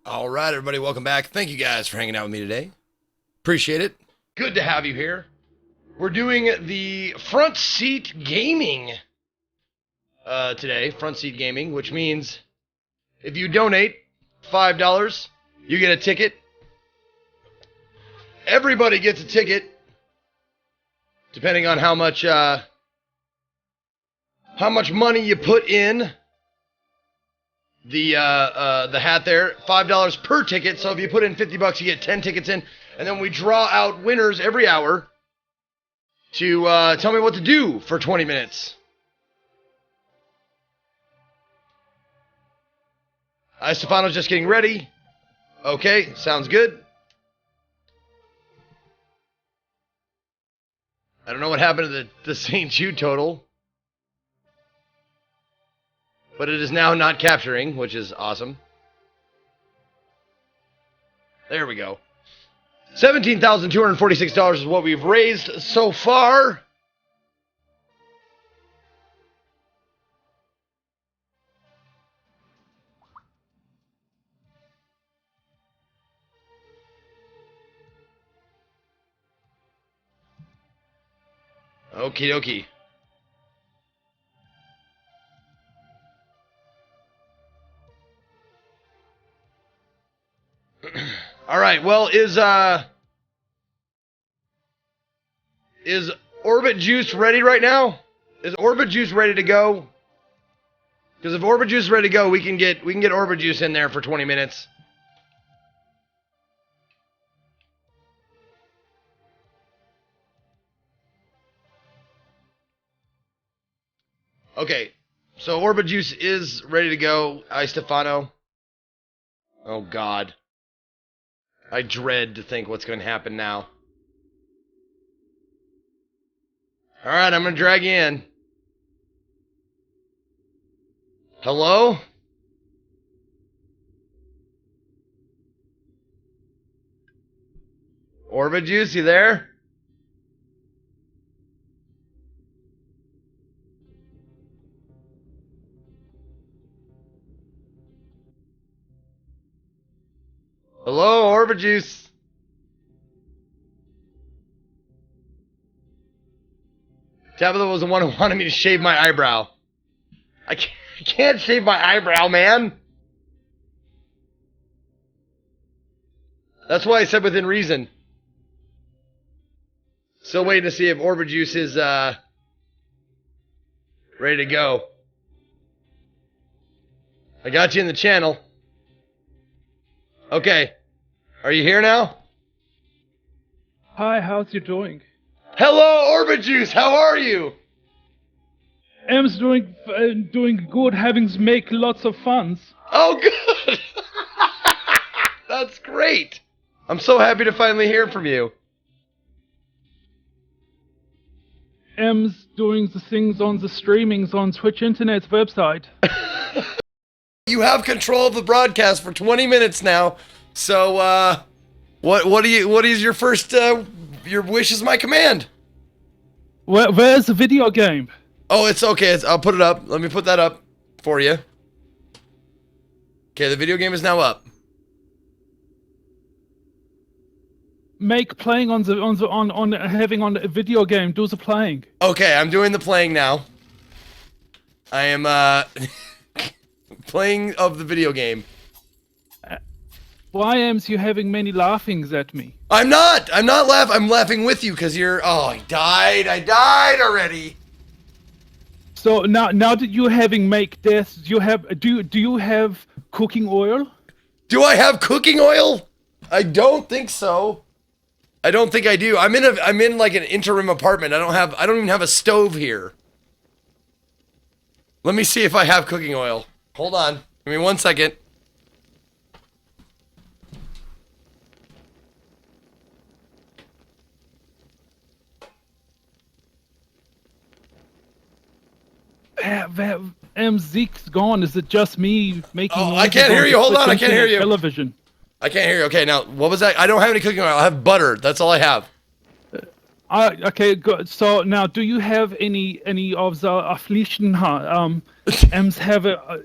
All right, everybody, welcome back. Thank you guys for hanging out with me today. Appreciate it. Good to have you here. We're doing the Frontseat Gaming today, Frontseat Gaming, which means if you donate $5, you get a ticket. Everybody gets a ticket, depending on how much money you put in the hat there. $5 per ticket. So if you put in $50, you get 10 tickets in, and then we draw out winners every hour to tell me what to do for 20 minutes. Stefano's just getting ready. Okay, sounds good. I don't know what happened to the St. Jude total, but it is now not capturing, which is awesome. There we go. $17,246 is what we've raised so far. Okie dokie. All right. Well, is Orbit Juice ready right now? Is Orbit Juice ready to go? Because if Orbit Juice is ready to go, we can get Orbit Juice in there for 20 minutes. Okay. So Orbit Juice is ready to go. Hi, Stefano. Oh God. I dread to think what's going to happen now. Alright, I'm going to drag you in. Hello? Orbit Juice, you there? Hello, Orbit Juice. Tabitha was the one who wanted me to shave my eyebrow. I can't shave my eyebrow, man. That's why I said within reason. Still waiting to see if Orbit Juice is ready to go. I got you in the channel. Okay. Are you here now? Hi, how's you doing? Hello, Orbit Juice. How are you? M's doing good, having make lots of funds. Oh, good. That's great. I'm so happy to finally hear from you. M's doing the things on the streamings on Twitch Internet's website. You have control of the broadcast for 20 minutes now. So, what is your first, your wish is my command. Where's the video game? Oh, it's okay. I'll put it up. Let me put that up for you. Okay, the video game is now up. Make playing on the video game. Do the playing. Okay, I'm doing the playing now. I am playing of the video game. Why am's you having many laughings at me? I'm not laughing. I'm laughing with you because you're. Oh, I died already. So now that you're having make this, do you have cooking oil? Do I have cooking oil? I don't think so. I don't think I do. I'm in like an interim apartment. I don't even have a stove here. Let me see if I have cooking oil. Hold on. Give me 1 second. Zeke's gone. Is it just me making? Oh, I can't hear you. Hold on. I can't hear you. Television. I can't hear you. Okay, now what was that? I don't have any cooking oil. I have butter. That's all I have. Okay, good. So now, do you have any of the affliction? Have a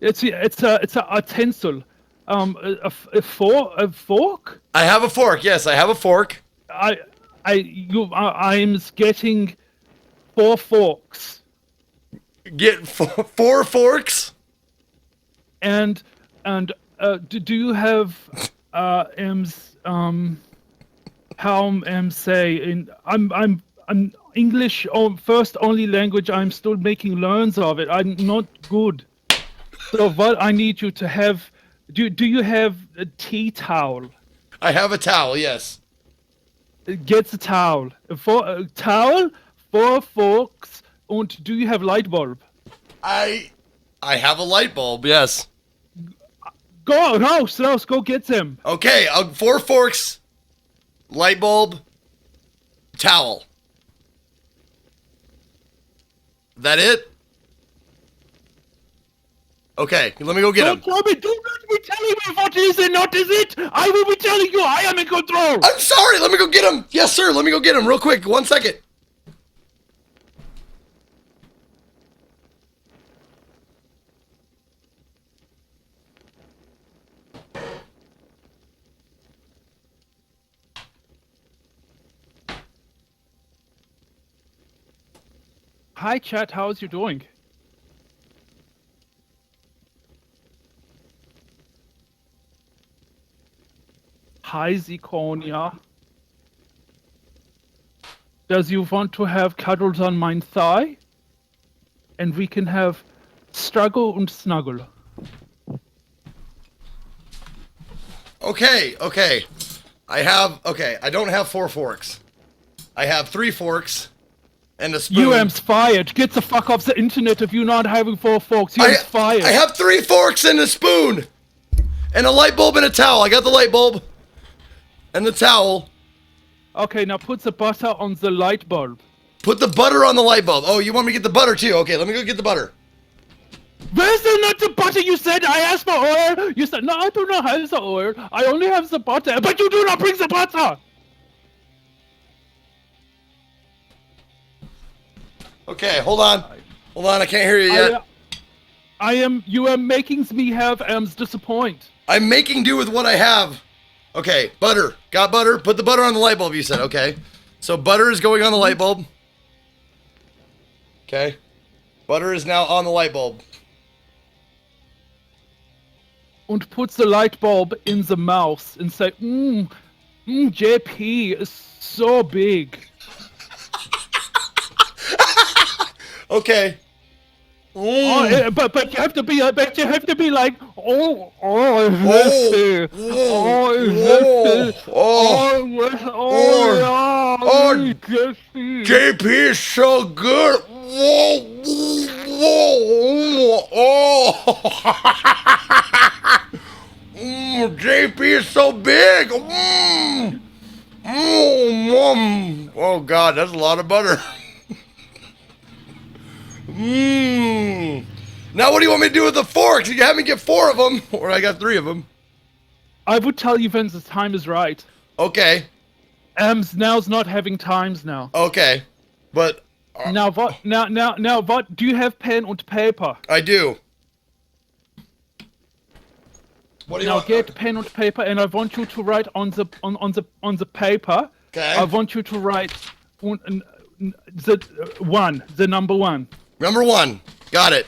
it's a utensil. a fork? I have a fork. Yes, I have a fork. I'm getting 4 forks. Get four forks. And do you have how say in I'm English first only language. I'm still making learns of it. I'm not good. So what I need you to have. Do you have a tea towel? I have a towel. Yes. Get the towel. Towel, 4 forks, and do you have light bulb? I have a light bulb. Yes. Go, Rouse, go get them. Okay. 4 forks, light bulb, towel. That it? Okay, let me go get him. Do not be telling me what is and not is it. I will be telling you I am in control. I'm sorry, let me go get him. Yes, sir, let me go get him real quick. 1 second. Hi, chat. How's you doing? Hi, Zikonia. Does you want to have cuddles on my thigh? And we can have struggle and snuggle. Okay. I don't have 4 forks. I have 3 forks and a spoon. UM's fired. Get the fuck off the internet if you're not having 4 forks. UM's fired. I have 3 forks and a spoon. And a light bulb and a towel. I got the light bulb. And the towel. Okay, now put the butter on the light bulb. Put the butter on the light bulb. Oh, you want me to get the butter too? Okay, let me go get the butter. Where's the not the butter? You said I asked for oil. You said no, I do not have the oil. I only have the butter. But you do not bring the butter. Okay, hold on. I can't hear you yet. You are making me have disappoint. I'm making do with what I have. Okay, butter. Got butter. Put the butter on the light bulb, you said. Okay. So butter is going on the light bulb. Okay. Butter is now on the light bulb. And put the light bulb in the mouth and say, JP is so big. Okay. But you have to be like JP is so good. JP is so big. Oh God, that's a lot of butter. Now what do you want me to do with the forks? You have me get 4 of them, or I got 3 of them. I would tell you when the time is right. Okay. Now's not having times now. Okay, but now what? Now what? Do you have pen and paper? I do. What do you now want? get pen and paper, and I want you to write on the paper. Okay. I want you to write the number 1. Number 1. Got it.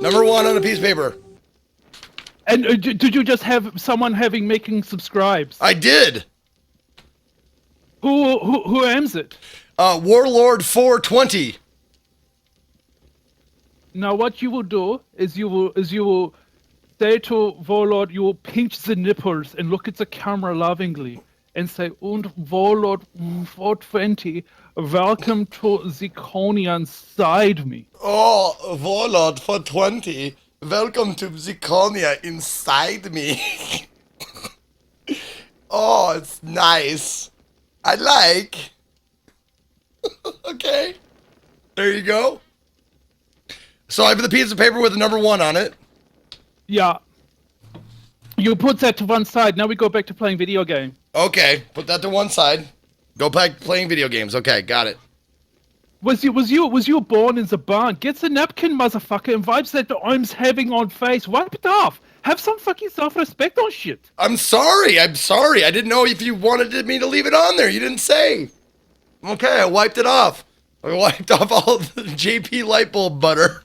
Number 1 on a piece of paper. And did you just have someone making subscribes? I did. Who aims it? Warlord 420. Now what you will do is you will say to Warlord, you will pinch the nipples and look at the camera lovingly and say, "Und Warlord 420, welcome to Zikonia inside me." Oh, Warlord 420, welcome to Zikonia inside me. Oh, it's nice. I like. Okay. There you go. So I have the piece of paper with the number 1 on it. Yeah. You put that to one side. Now we go back to playing video game. Okay, put that to one side. Go back playing video games. Okay, got it. Was you born in the barn? Get the napkin, motherfucker, and wipes that I'm having on face. Wipe it off. Have some fucking self-respect on shit. I'm sorry. I'm sorry. I didn't know if you wanted me to leave it on there. You didn't say. Okay, I wiped it off. I wiped off all of the JP light bulb butter.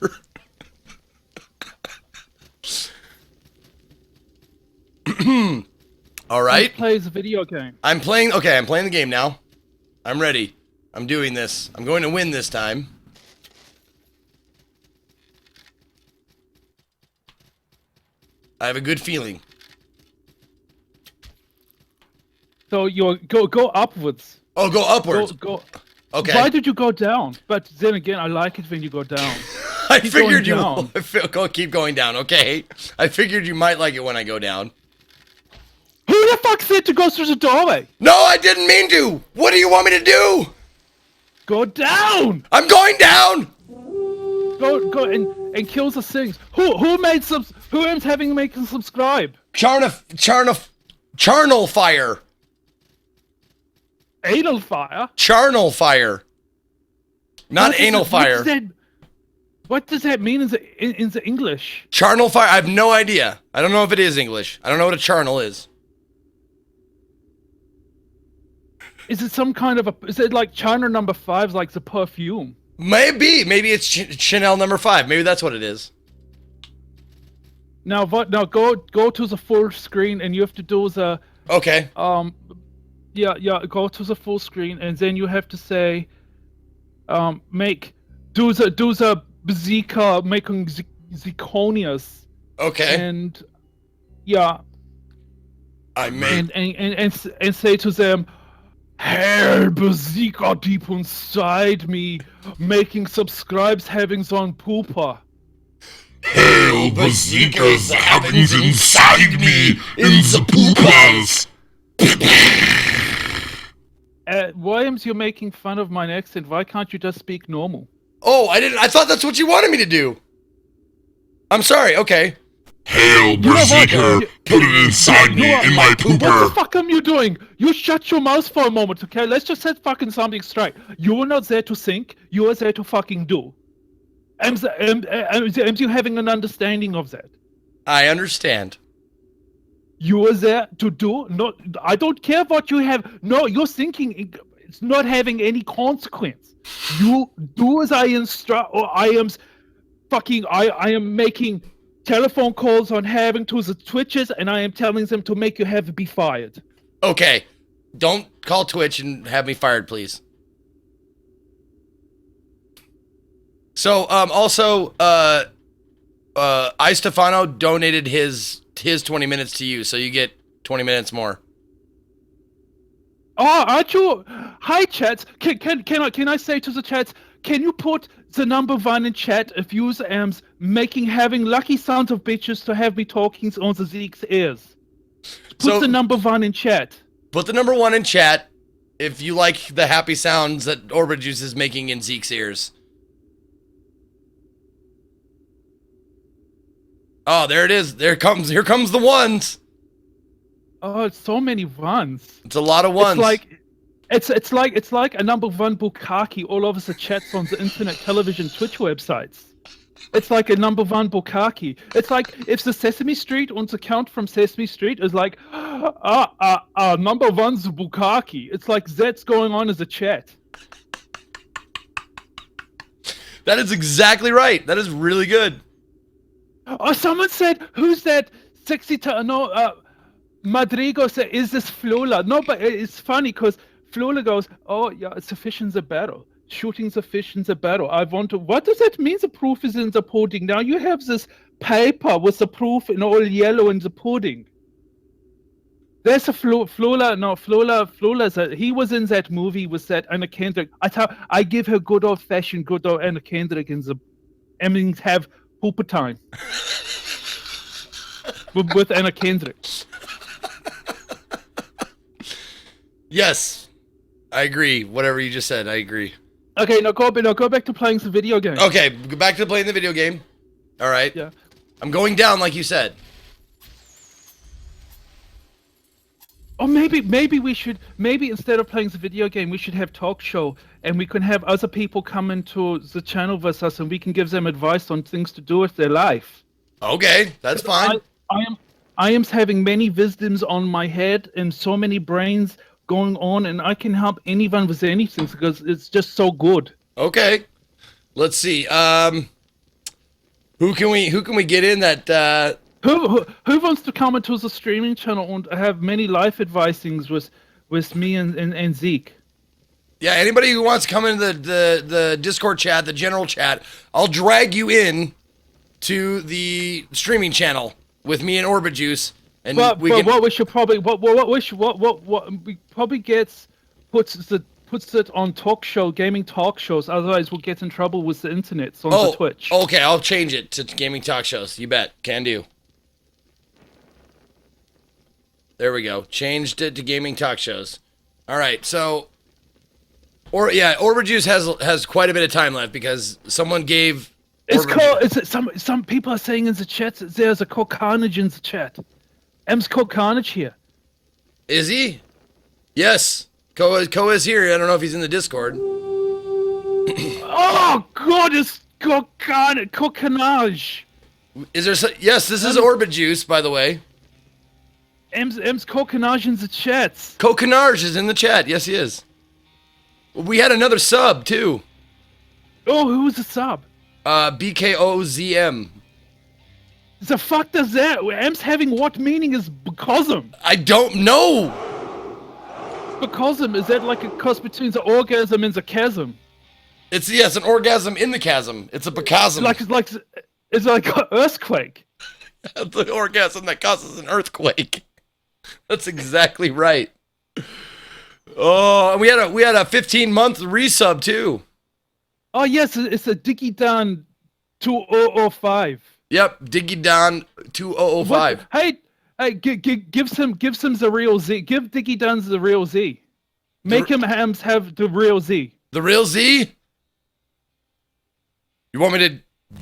All right. Plays a video game. I'm playing the game now. I'm ready. I'm doing this. I'm going to win this time. I have a good feeling. So you go upwards. Oh, go upwards. Go. Okay. Why did you go down? But then again, I like it when you go down. I figured you would. Keep going down, okay? I figured you might like it when I go down. Who the fuck said to go through the doorway? No, I didn't mean to. What do you want me to do? Go down. I'm going down. Go and kill the things. Who made who is having making subscribe? Charnel fire. Anal fire. Charnel fire. Not anal fire. What does that mean in the English? Charnel fire. I have no idea. I don't know if it is English. I don't know what a charnel is. Is it some kind of is it like China number 5's like the perfume? Maybe it's Chanel number 5. Maybe that's what it is. Now what? Now go to the full screen and you have to do the. Okay. Yeah. Go to the full screen and then you have to say, do the Zika making zirconias. Okay. And yeah. I made and say to them, Hell, Zika deep inside me, making subscribes having on pooper. Hell, Zika's happens inside me in the poopers. Williams, you're making fun of my accent. Why can't you just speak normal? Oh, I didn't. I thought that's what you wanted me to do. I'm sorry. Okay. Hell, Zika, put it inside me in my pooper. What the fuck am you doing? You shut your mouth for a moment, okay? Let's just set fucking something straight. You're not there to think. You are there to fucking do. Am you having an understanding of that? I understand. You are there to do. No, I don't care what you have. No, you're thinking. It's not having any consequence. You do as I instruct, or I am fucking. I am making telephone calls on having to the Twitches, and I am telling them to make you be fired. Okay. Don't call Twitch and have me fired, please. So, also, I Stefano donated his 20 minutes to you, so you get 20 minutes more. Oh, aren't you? Hi, chats. Can I say to the chats? Can you put the number 1 in chat if user am's having lucky sons of bitches to have me talking on the Zeke's ears? Put the number 1 in chat. Put the number 1 in chat if you like the happy sounds that Orbit Juice is making in Zeke's ears. Oh, there it is. Here comes the ones. Oh, it's so many ones. It's a lot of ones. It's like a number 1 bukkake all over the chats on the internet, television, Twitch websites. It's like a number 1 bukkake. It's like if the Sesame Street on the count from Sesame Street is like, number 1's bukkake. It's like that's going on as a chat. That is exactly right. That is really good. Oh, someone said, who's that sexy? Madrigo said, is this Flula? No, but it's funny because Flula goes, oh, yeah, it's a fish in the barrel. Shooting the fish in the barrel. What does that mean? The proof is in the pudding. Now you have this paper with the proof in all yellow in the pudding. There's a Flula. He was in that movie with that Anna Kendrick. I give her good old Anna Kendrick in the Emmings have pooper time. with Anna Kendrick. Yes, I agree. Whatever you just said, I agree. Okay, now go back to playing the video game. Okay, go back to playing the video game. All right. Yeah. I'm going down like you said. Or maybe we should, maybe instead of playing the video game, we should have talk show, and we can have other people come into the channel with us, and we can give them advice on things to do with their life. Okay, that's fine. I am having many wisdoms on my head and so many brains going on, and I can help anyone with anything because it's just so good. Okay, let's see. Who can we get in that? Who wants to come into the streaming channel and have many life advisings with me and Zeke? Yeah, anybody who wants to come into the Discord chat, the general chat, I'll drag you in to the streaming channel with me and Orbit Juice, and But we can. what we should probably what we probably puts it on gaming talk shows. Otherwise, we'll get in trouble with the internet on the Twitch. Okay, I'll change it to gaming talk shows. You bet, can do. There we go. Changed it to gaming talk shows. All right, so, Orbit Juice has quite a bit of time left because someone gave. Some people are saying in the chat that there's a Code Carnage in the chat. M's Code Carnage here. Is he? Yes. Ko is here. I don't know if he's in the Discord. Oh God, it's Code Carnage. Is there? Yes, this is Orbit Juice, by the way. M's Code Carnage in the chat. Coquinage is in the chat. Yes, he is. We had another sub too. Oh, who's the sub? BKOZM. The fuck does that? M's having what meaning is becosm? I don't know. Becosm, is that like a cross between the orgasm and the chasm? It's an orgasm in the chasm. It's a becosm. It's like an earthquake. The orgasm that causes an earthquake. That's exactly right. Oh, and we had a 15-month resub too. Oh yes, it's a Diggy Down 2005. Yep, Diggy Down 2005. Hey, give some the real Z. Give Diggy Down the real Z. Make him have the real Z. The real Z? You want me to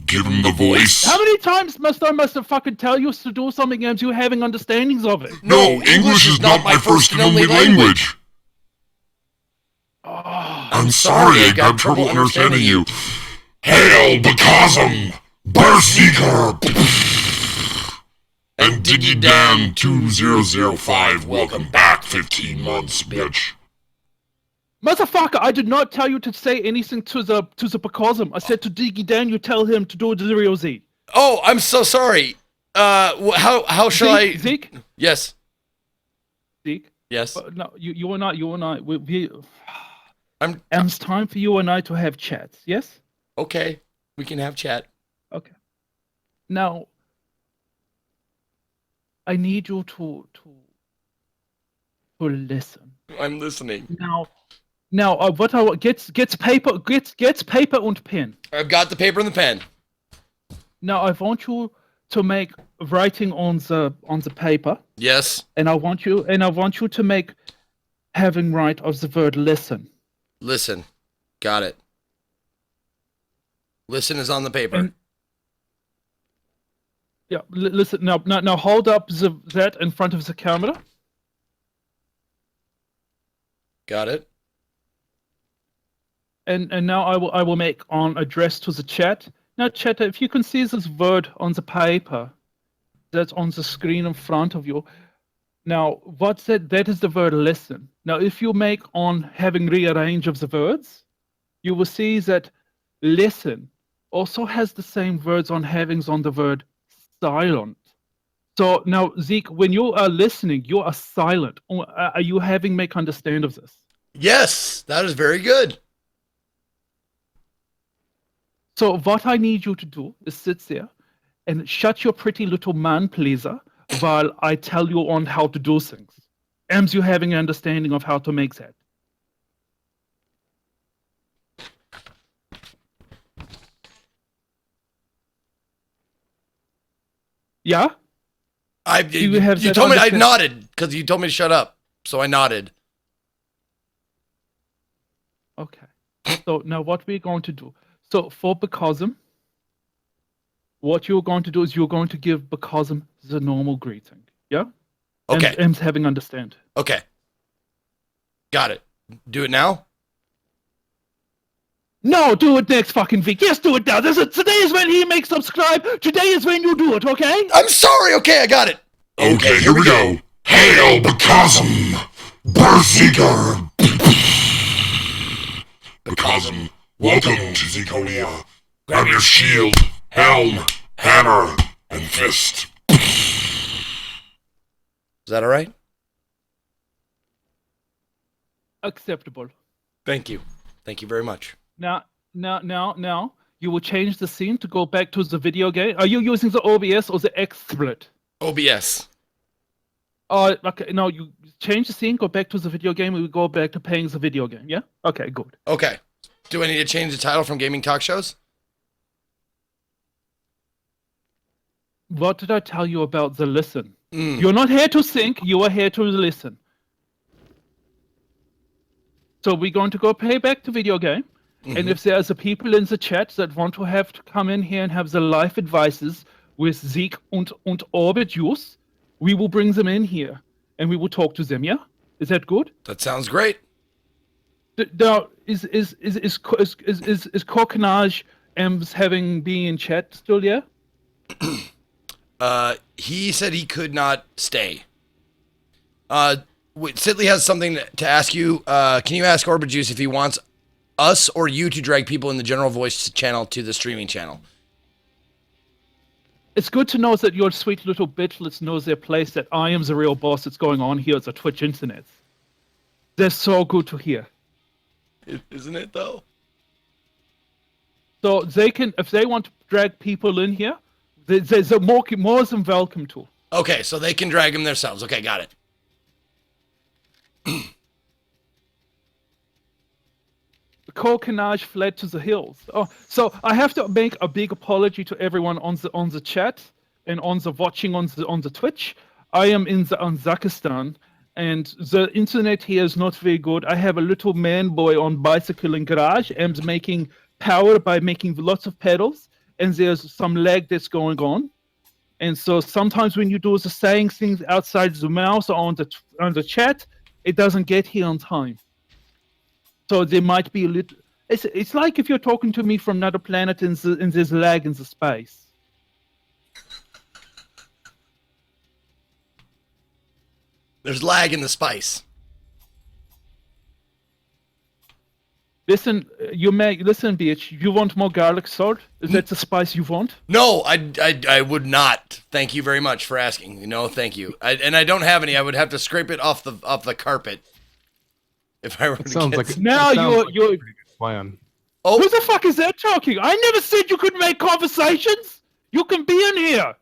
give him the voice? How many times must I fucking tell you to do something and you having understandings of it? No, English is not my first and only language. Oh, I'm sorry, I got trouble understanding you. Hail, Becosm! Barseeker! And Diggy Dan 2005, welcome back, 15 months, bitch. Motherfucker, I did not tell you to say anything to the Becosm. I said to Diggy Dan, you tell him to do the real Z. Oh, I'm so sorry. How shall I? Zeke? Yes. Zeke? Yes. No, you and I. I'm. It's time for you and I to have chats. Yes. Okay, we can have chat. Okay. Now, I need you to listen. I'm listening. Now, what I want gets paper and pen. I've got the paper and the pen. Now, I want you to make writing on the paper. Yes. And I want you to make having right of the word listen. Listen. Got it. Listen is on the paper. Yeah, listen. Now hold up that in front of the camera. Got it. And now I will make on address to the chat. Now, chat, if you can see this word on the paper that's on the screen in front of you. Now, what's that? That is the word listen. Now, if you make on having rearrange of the words, you will see that listen also has the same words on havings on the word silent. So now, Zeke, when you are listening, you are silent. Are you having make understand of this? Yes, that is very good. So what I need you to do is sit there and shut your pretty little man pleaser while I tell you on how to do things. Am you having an understanding of how to make that? Yeah? You told me I nodded because you told me to shut up. So I nodded. Okay. So now what we're going to do. So for Becosm, what you're going to do is you're going to give Becosm the normal greeting. Yeah? Okay. M's having understand. Okay. Got it. Do it now? No, do it next fucking week. Yes, do it now. Today is when he makes subscribe. Today is when you do it, okay? I'm sorry. Okay, I got it. Okay, here we go. Hail the Cosm! Berserker! The Cosm, welcome to Zekonia. Grab your shield, helm, hammer, and fist. Is that all right? Acceptable. Thank you. Thank you very much. Now, you will change the scene to go back to the video game. Are you using the OBS or the XSplit? OBS. Oh, okay. No, you change the scene, go back to the video game, and we go back to playing the video game. Yeah. Okay. Good. Okay. Do I need to change the title from Gaming Talk Shows? What did I tell you about the listen? You're not here to think. You are here to listen. So we're going to go play back the video game. And if there's a people in the chat that want to have to come in here and have the life advices with Zeke und Orbit use, we will bring them in here and we will talk to them. Yeah, is that good? That sounds great. Now, is Coquinage having been in chat still? Yeah. He said he could not stay. Sidley has something to ask you. Can you ask Orbit Juice if he wants us or you to drag people in the general voice channel to the streaming channel? It's good to know that your sweet little bitchlets knows their place, that I am the real boss that's going on here at the Twitch internet. That's so good to hear. Isn't it, though? So they can, if they want to drag people in here, there's a more than welcome to. Okay, so they can drag them themselves. Okay, got it. Coquinage fled to the hills. Oh, so I have to make a big apology to everyone on the chat and on the watching on the Twitch. I am in Uzbekistan, and the internet here is not very good. I have a little man boy on bicycle in garage and making power by making lots of pedals, and there's some lag that's going on. And so sometimes when you do the saying things outside the mouse or on the chat, it doesn't get here on time. So there might be a little. It's like if you're talking to me from another planet and there's lag in the space. There's lag in the spice. Listen, listen, bitch. You want more garlic salt? Is that the spice you want? No, I would not. Thank you very much for asking. No, thank you. And I don't have any. I would have to scrape it off the carpet. If I were to Sounds get like now you're a pretty good plan. Oh, who the fuck is that talking? I never said you could make conversations. You can be in here.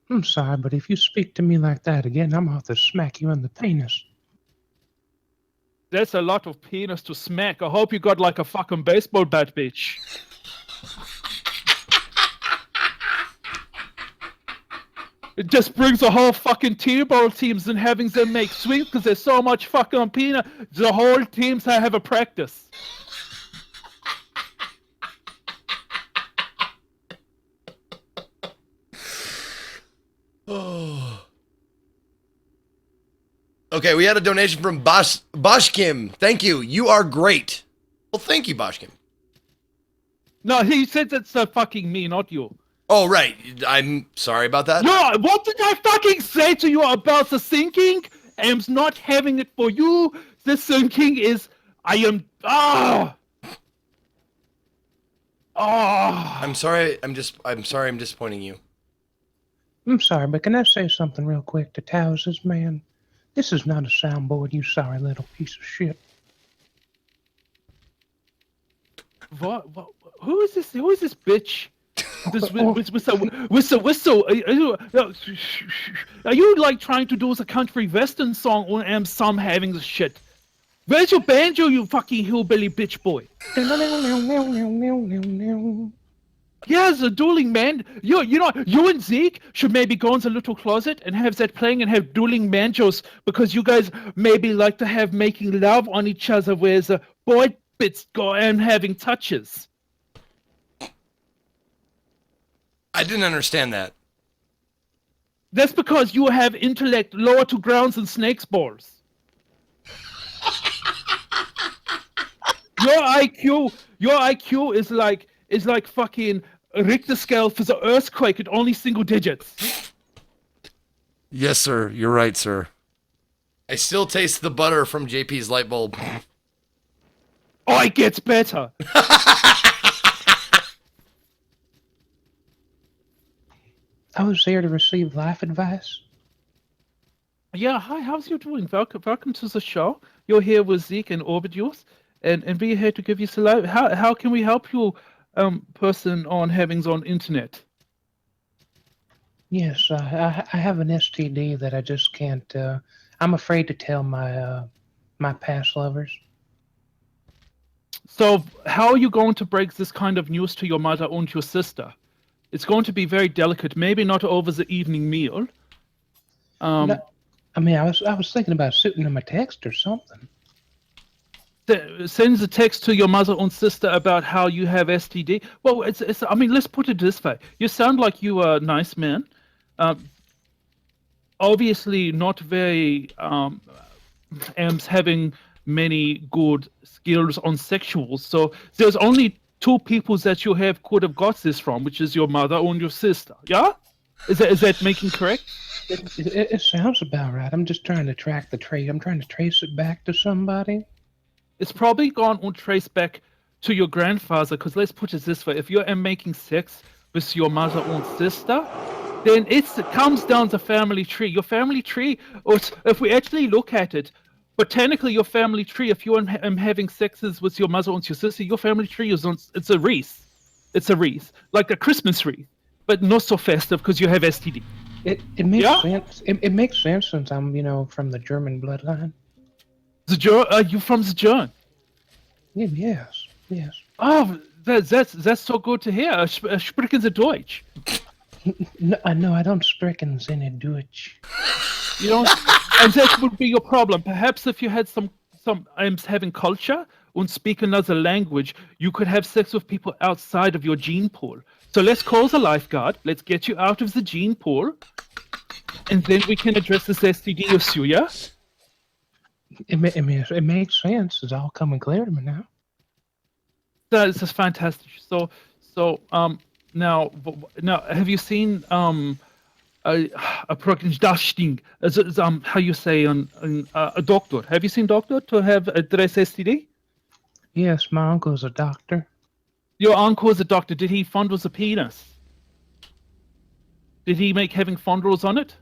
I'm sorry, but if you speak to me like that again, I'm gonna have to smack you in the penis. That's a lot of penis to smack. I hope you got like a fucking baseball bat, bitch. It just brings the whole fucking T-ball teams and having them make swings because there's so much fucking peanut. The whole teams have a practice. Oh. Okay, we had a donation from Boshkim. Thank you. You are great. Well, thank you, Boshkim. No, he said that's fucking me, not you. Oh, right. I'm sorry about that. No, what did I fucking say to you about the thinking? I'm not having it for you. The thinking is, I'm sorry. I'm sorry. I'm disappointing you. I'm sorry, but can I say something real quick to Tows's man? This is not a soundboard, you sorry little piece of shit. What? Who is this? Who is this bitch? This with the whistle. Are you like trying to do the country western song, or am some having the shit? Where's your banjo, you fucking hillbilly bitch boy? Yeah, the dueling man. You and Zeke should maybe go in the little closet and have that playing and have dueling banjos, because you guys maybe like to have making love on each other where the boy bits go and having touches. I didn't understand that. That's because you have intellect lower to grounds than snake's balls. Your IQ is like fucking Richter scale for the earthquake at only single digits. Yes, sir. You're right, sir. I still taste the butter from JP's light bulb. Oh, it gets better. I was there to receive life advice. Yeah, hi, how's you doing? Welcome to the show. You're here with Zeke and Orbidius, and we're here to give you some life. How can we help you, person on having on internet? Yes, I have an STD that I just can't. I'm afraid to tell my past lovers. So how are you going to break this kind of news to your mother and your sister? It's going to be very delicate, maybe not over the evening meal. No, I mean, I was thinking about shooting them a text or something. Sends a text to your mother and sister about how you have STD. Well, it's. I mean, let's put it this way: you sound like you are a nice man. Obviously, not very having many good skills on sexuals. So there's only two people that you could have got this from, which is your mother and your sister. Yeah, is that making correct? It sounds about right. I'm just trying to track the trace. I'm trying to trace it back to somebody. It's probably gone and traced back to your grandfather, because let's put it this way: if you're making sex with your mother and sister, then it comes down the family tree. Your family tree, or if we actually look at it, botanically, your family tree, if you're having sexes with your mother and your sister, your family tree it's a wreath. It's a wreath, like a Christmas wreath, but not so festive because you have STD. It makes sense. It makes sense since I'm from the German bloodline. You from the German? Yeah, yes. Oh, that's so good to hear. Sprechen Sie Deutsch? No, I don't sprechen seine Deutsch. You know, and that would be your problem. Perhaps if you had some having culture and speak another language, you could have sex with people outside of your gene pool. So let's call the lifeguard. Let's get you out of the gene pool, and then we can address this STD issue. Yeah. It makes sense. It's all coming clear to me now. This is fantastic. So now have you seen a prognostic, how you say a doctor? Have you seen doctor to have address STD? Yes, my uncle's a doctor. Your uncle is a doctor. Did he fondle the penis? Did he make having fondles on it?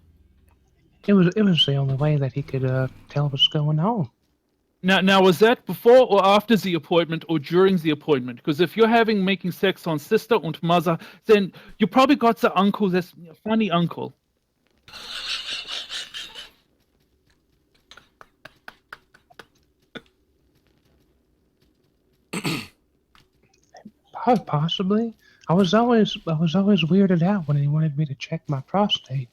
It was the only way that he could tell what's going on. Now, was that before or after the appointment or during the appointment? Because if you're making sex on sister and mother, then you probably got the uncle that's a funny uncle. Possibly. I was always weirded out when he wanted me to check my prostate.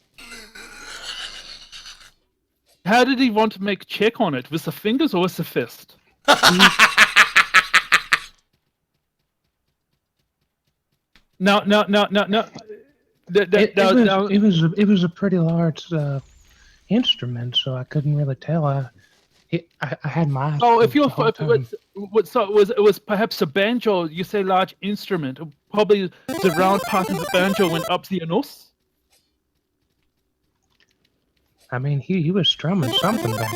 How did he want to make check on it? With the fingers or with the fist? No. It was a pretty large instrument, so I couldn't really tell. I had my eyes. Oh, if it was perhaps a banjo, you say large instrument. Probably the round part of the banjo went up the anus. I mean, he was strumming something back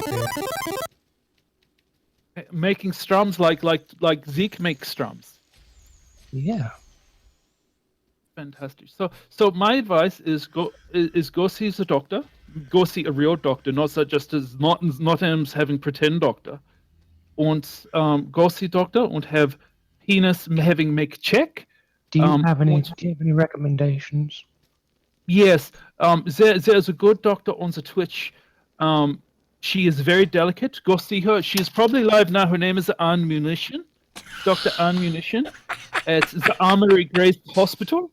there. Making strums like Zeke makes strums. Yeah. Fantastic. So my advice is go see the doctor. Go see a real doctor, not so just as not him having pretend doctor. And go see doctor and have penis having make check. Do you have any recommendations? Yes, there's a good doctor on the Twitch. She is very delicate. Go see her. She is probably live now. Her name is Ann Munition, Dr. Ann Munition, at the Armory Grace Hospital.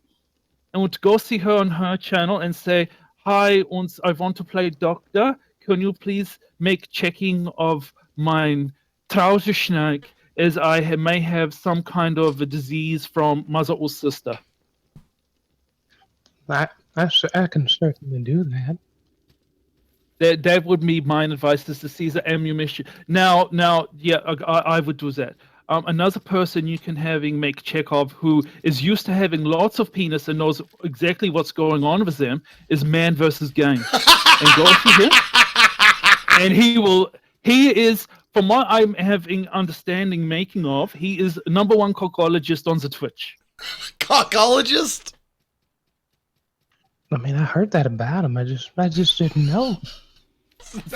And go see her on her channel and say, "Hi, I want to play doctor. Can you please make checking of my Trauserschneck, as I may have some kind of a disease from mother or sister?" I can certainly do that. That would be my advice is to seize the ammunition. Now, yeah, I would do that. Another person you can make check of who is used to having lots of penis and knows exactly what's going on with them is Man versus Game. And go see him. And he is, from what I'm having understanding making of, he is #1 cockologist on the Twitch. Cockologist? I mean, I heard that about him. I just didn't know.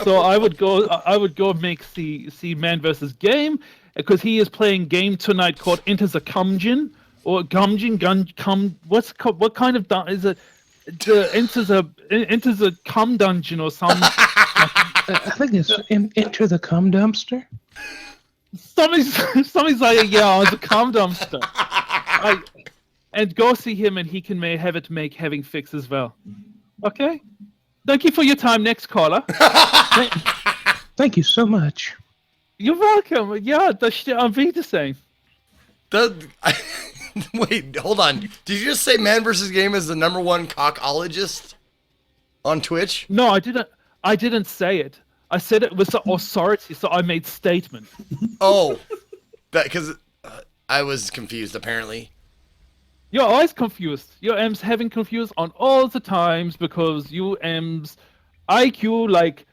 So I would go make see Man versus Game because he is playing game tonight called Enter the Cumjin or what kind of is it? Enter the cum dungeon or some I think it's Enter the Cum Dumpster. somebody's like the cum dumpster. And go see him and he can have it make having fix as well. Okay. Thank you for your time. Next caller. Thank you so much. You're welcome. Yeah, das steht am Weg sein. Wait, hold on. Did you just say Man vs. Game is the #1 cockologist on Twitch? No, I didn't say it. I said it with the authority, so I made statement. Oh, because I was confused apparently. You're always confused. Your M's having confused on all the times because you M's IQ like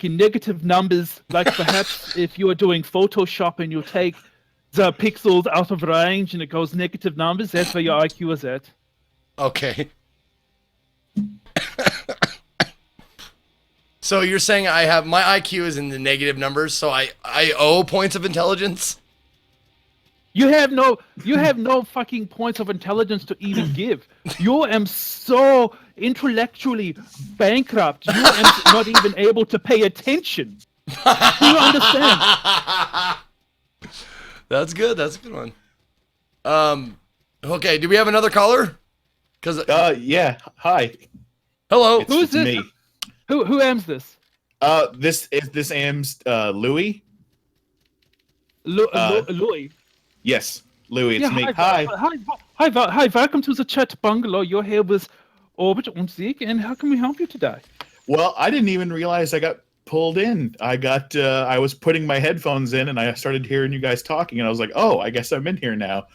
in negative numbers. Like perhaps if you are doing Photoshop and you take the pixels out of range and it goes negative numbers, that's where your IQ is at. Okay. So you're saying my IQ is in the negative numbers, so I owe points of intelligence? You have no fucking points of intelligence to even give. You am so intellectually bankrupt. You am not even able to pay attention. Do you understand? That's good. That's a good one. Okay. Do we have another caller? Yeah. Hi. Hello. Who is It's this? me. Who ams this? This am's Louis. Louis. Yes, Louis. It's me. Hi. Hi. Welcome to the chat bungalow. You're here with Orbit and Zeke, and how can we help you today? Well, I didn't even realize I got pulled in. I was putting my headphones in, and I started hearing you guys talking, and I was like, oh, I guess I'm in here now.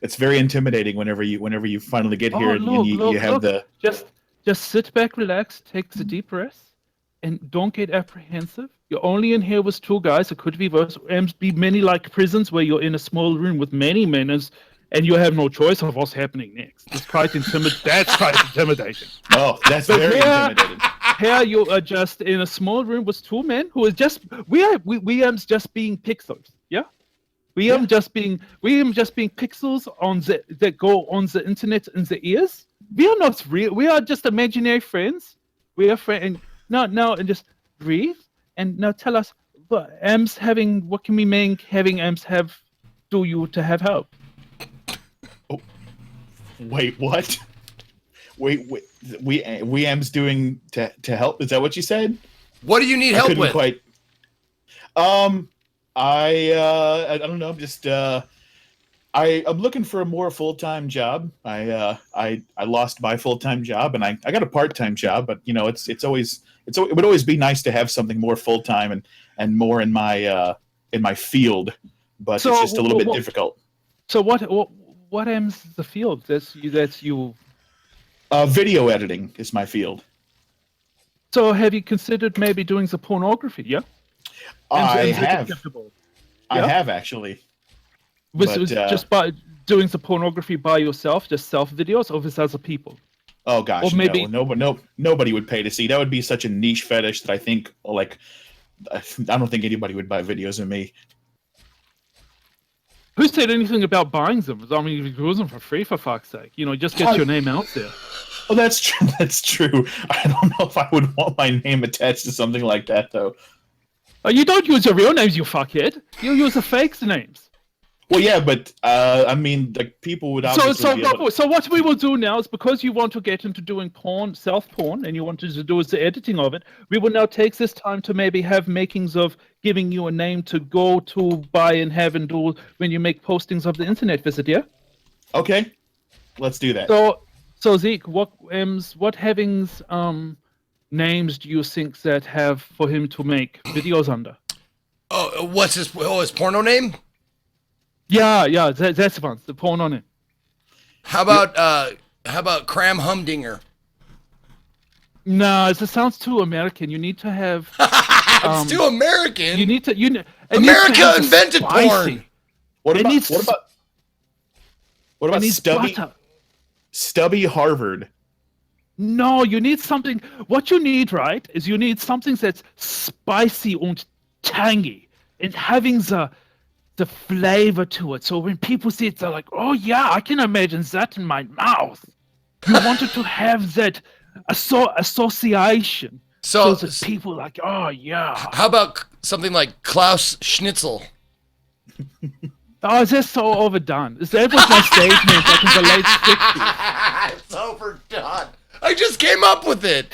It's very intimidating whenever you finally get here and you have the. Just sit back, relax, take the deep breath, and don't get apprehensive. You're only in here with 2 guys. It could be worse. Be many like prisons where you're in a small room with many minutes, and you have no choice of what's happening next. It's quite That's quite intimidating. Oh, that's very intimidating. Here you are just in a small room with 2 men who are just we are just being pixels. Yeah. We am just being pixels that go on the internet in the ears. We are not real. We are just imaginary friends. We are friends. Now, and just breathe. And now tell us what can we make having amps have do you to have help? Oh, wait, what? Wait, we am's doing to help? Is that what you said? What do you need help with? Quite. I don't know. I'm just I'm looking for a more full-time job. I lost my full-time job and I got a part-time job, but you know it would always be nice to have something more full-time and more in my field, but it's just a little bit difficult. So what am's the field? That's you. Video editing is my field. So have you considered maybe doing the pornography? Yeah. I have actually. Just by doing the pornography by yourself, just self videos, or with other people? Oh gosh, or maybe nobody would pay to see. That would be such a niche fetish that I think, like, I don't think anybody would buy videos of me. Who said anything about buying them? I mean, if you do them for free, for fuck's sake, just get your name out there. Oh, that's true. That's true. I don't know if I would want my name attached to something like that, though. You don't use your real names, you fuckhead. You use the fake names. Well, yeah, but I mean, like, people would obviously. So what we will do now is, because you want to get into doing porn, self-porn, and you want to do the editing of it, we will now take this time to maybe have makings of giving you a name to go to buy and have and do when you make postings of the internet visit, yeah? Okay, let's do that. So Zeke, what Having's names do you think that have for him to make videos under? Oh, what's his porno name? Yeah, that's the one. The porn on it. How about Cram Humdinger? No, it sounds too American. You need to have. It's too American. You need to. America invented porn. What It about needs- what about It needs Stubby butter. Stubby Harvard? No, you need something. What you need, right, is you need something that's spicy and tangy and having the flavor to it. So when people see it, they're like, "Oh yeah, I can imagine that in my mouth." You wanted to have that association, so that people are like, "Oh yeah." How about something like Klaus Schnitzel? Oh, that's so overdone. That was my stage name back in the late 60s. It's overdone. I just came up with it.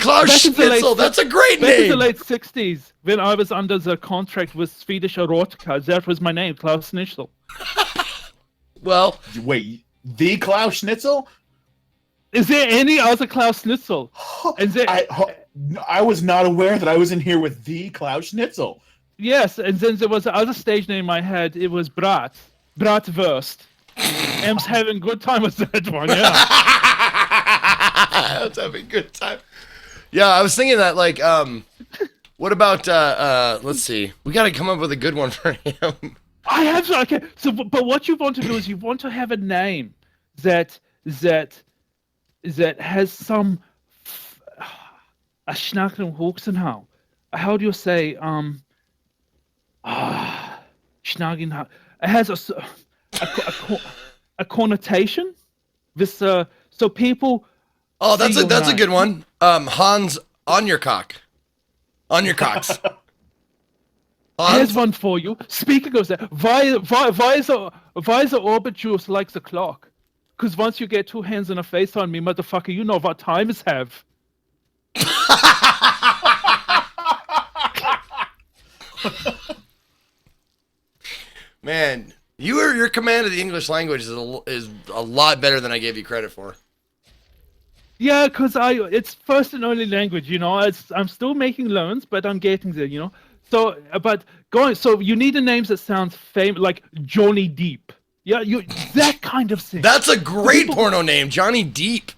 Klaus Back in the late Schnitzel. That's a great Back in the name. late 60s, when I was under the contract with Swedish Erotica, that was my name, Klaus Schnitzel. Well, Wait, the Klaus Schnitzel? Is there any other Klaus Schnitzel? And there, I was not aware that I was in here with the Klaus Schnitzel. yes, and then there was the other stage name I had. It was Bratwurst. Em's having a good time with that one, yeah. I was having a good time. Yeah, I was thinking that, like, what about, let's see. We got to come up with a good one for him. I have okay. So, but what you want to do is you want to have a name that has some a schnackling hoogsenhau. How do you say schnagging? It has a connotation with so people. Oh, that's see a your name. good one. Hans on your cock. On your cocks. Here's one for you. Speaking of that, why is the orbit juice like the clock? Because once you get two hands and a face on me, motherfucker, you know what time is have. Man, your command of the English language is a lot better than I gave you credit for. Yeah, because it's first and only language, you know. I'm still making loans, but I'm getting there, you know. So, so you need a name that sounds famous, like Johnny Deep. Yeah, that kind of thing. That's a great porno name, Johnny Deep.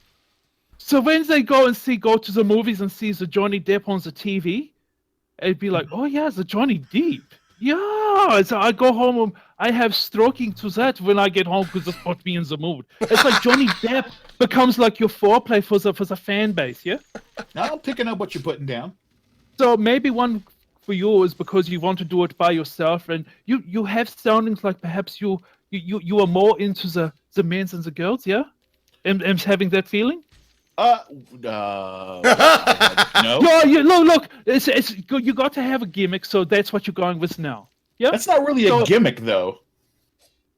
So when they go to the movies and see the Johnny Depp on the TV, it'd be like, oh yeah, the Johnny Deep. Yeah, so I go home and I have stroking to that when I get home because it put me in the mood. It's like Johnny Depp becomes like your foreplay for the fan base, yeah? Now I'm picking up what you're putting down. So maybe one for you is because you want to do it by yourself and you have soundings like perhaps you are more into the men than the girls, yeah? And having that feeling? No. No, look, it's you got to have a gimmick, so that's what you're going with now. Yeah, That's not really a gimmick, though.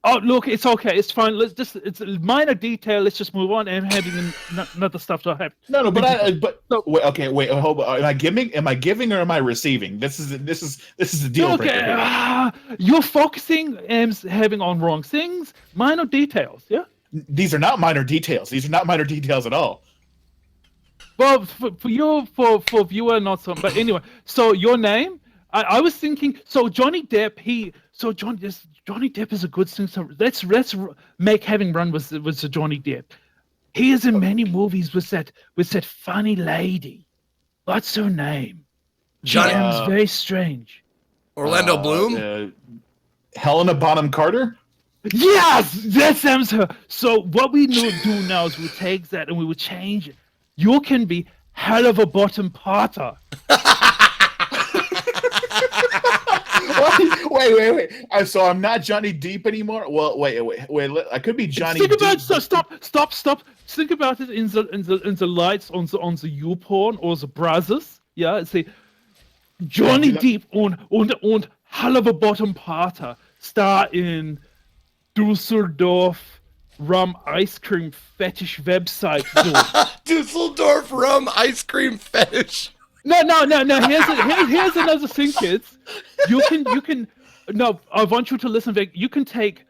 Oh, look, it's okay, it's fine. It's a minor detail. Let's just move on. And having another stuff to have. No, but wait, hold on. Am I giving or am I receiving? This is the deal breaker here. You're focusing and having on wrong things. Minor details, yeah. These are not minor details. These are not minor details at all. Well, for you, for viewer, not so. But anyway, so your name, I was thinking. So Johnny Depp, Johnny Depp is a good thing. So let's make having run with the Johnny Depp. He is in many movies with that funny lady. What's her name? Johnny. It's very strange. Orlando Bloom. Helena Bonham Carter. Yes, that sounds her. So what we do now is we take that and we will change it. You can be hell of a bottom potter. Wait. So I'm not Johnny Deep anymore. Well, wait. I could be Johnny. Think about Deep. Stop. Think about it in the lights on the YouPorn or the brothers. Yeah, say Johnny Deep und hell of a bottom potter star in Dusseldorf rum ice cream fetish website. Dusseldorf rum ice cream fetish. No. Here's another thing, kids. You can. No, I want you to listen. You can take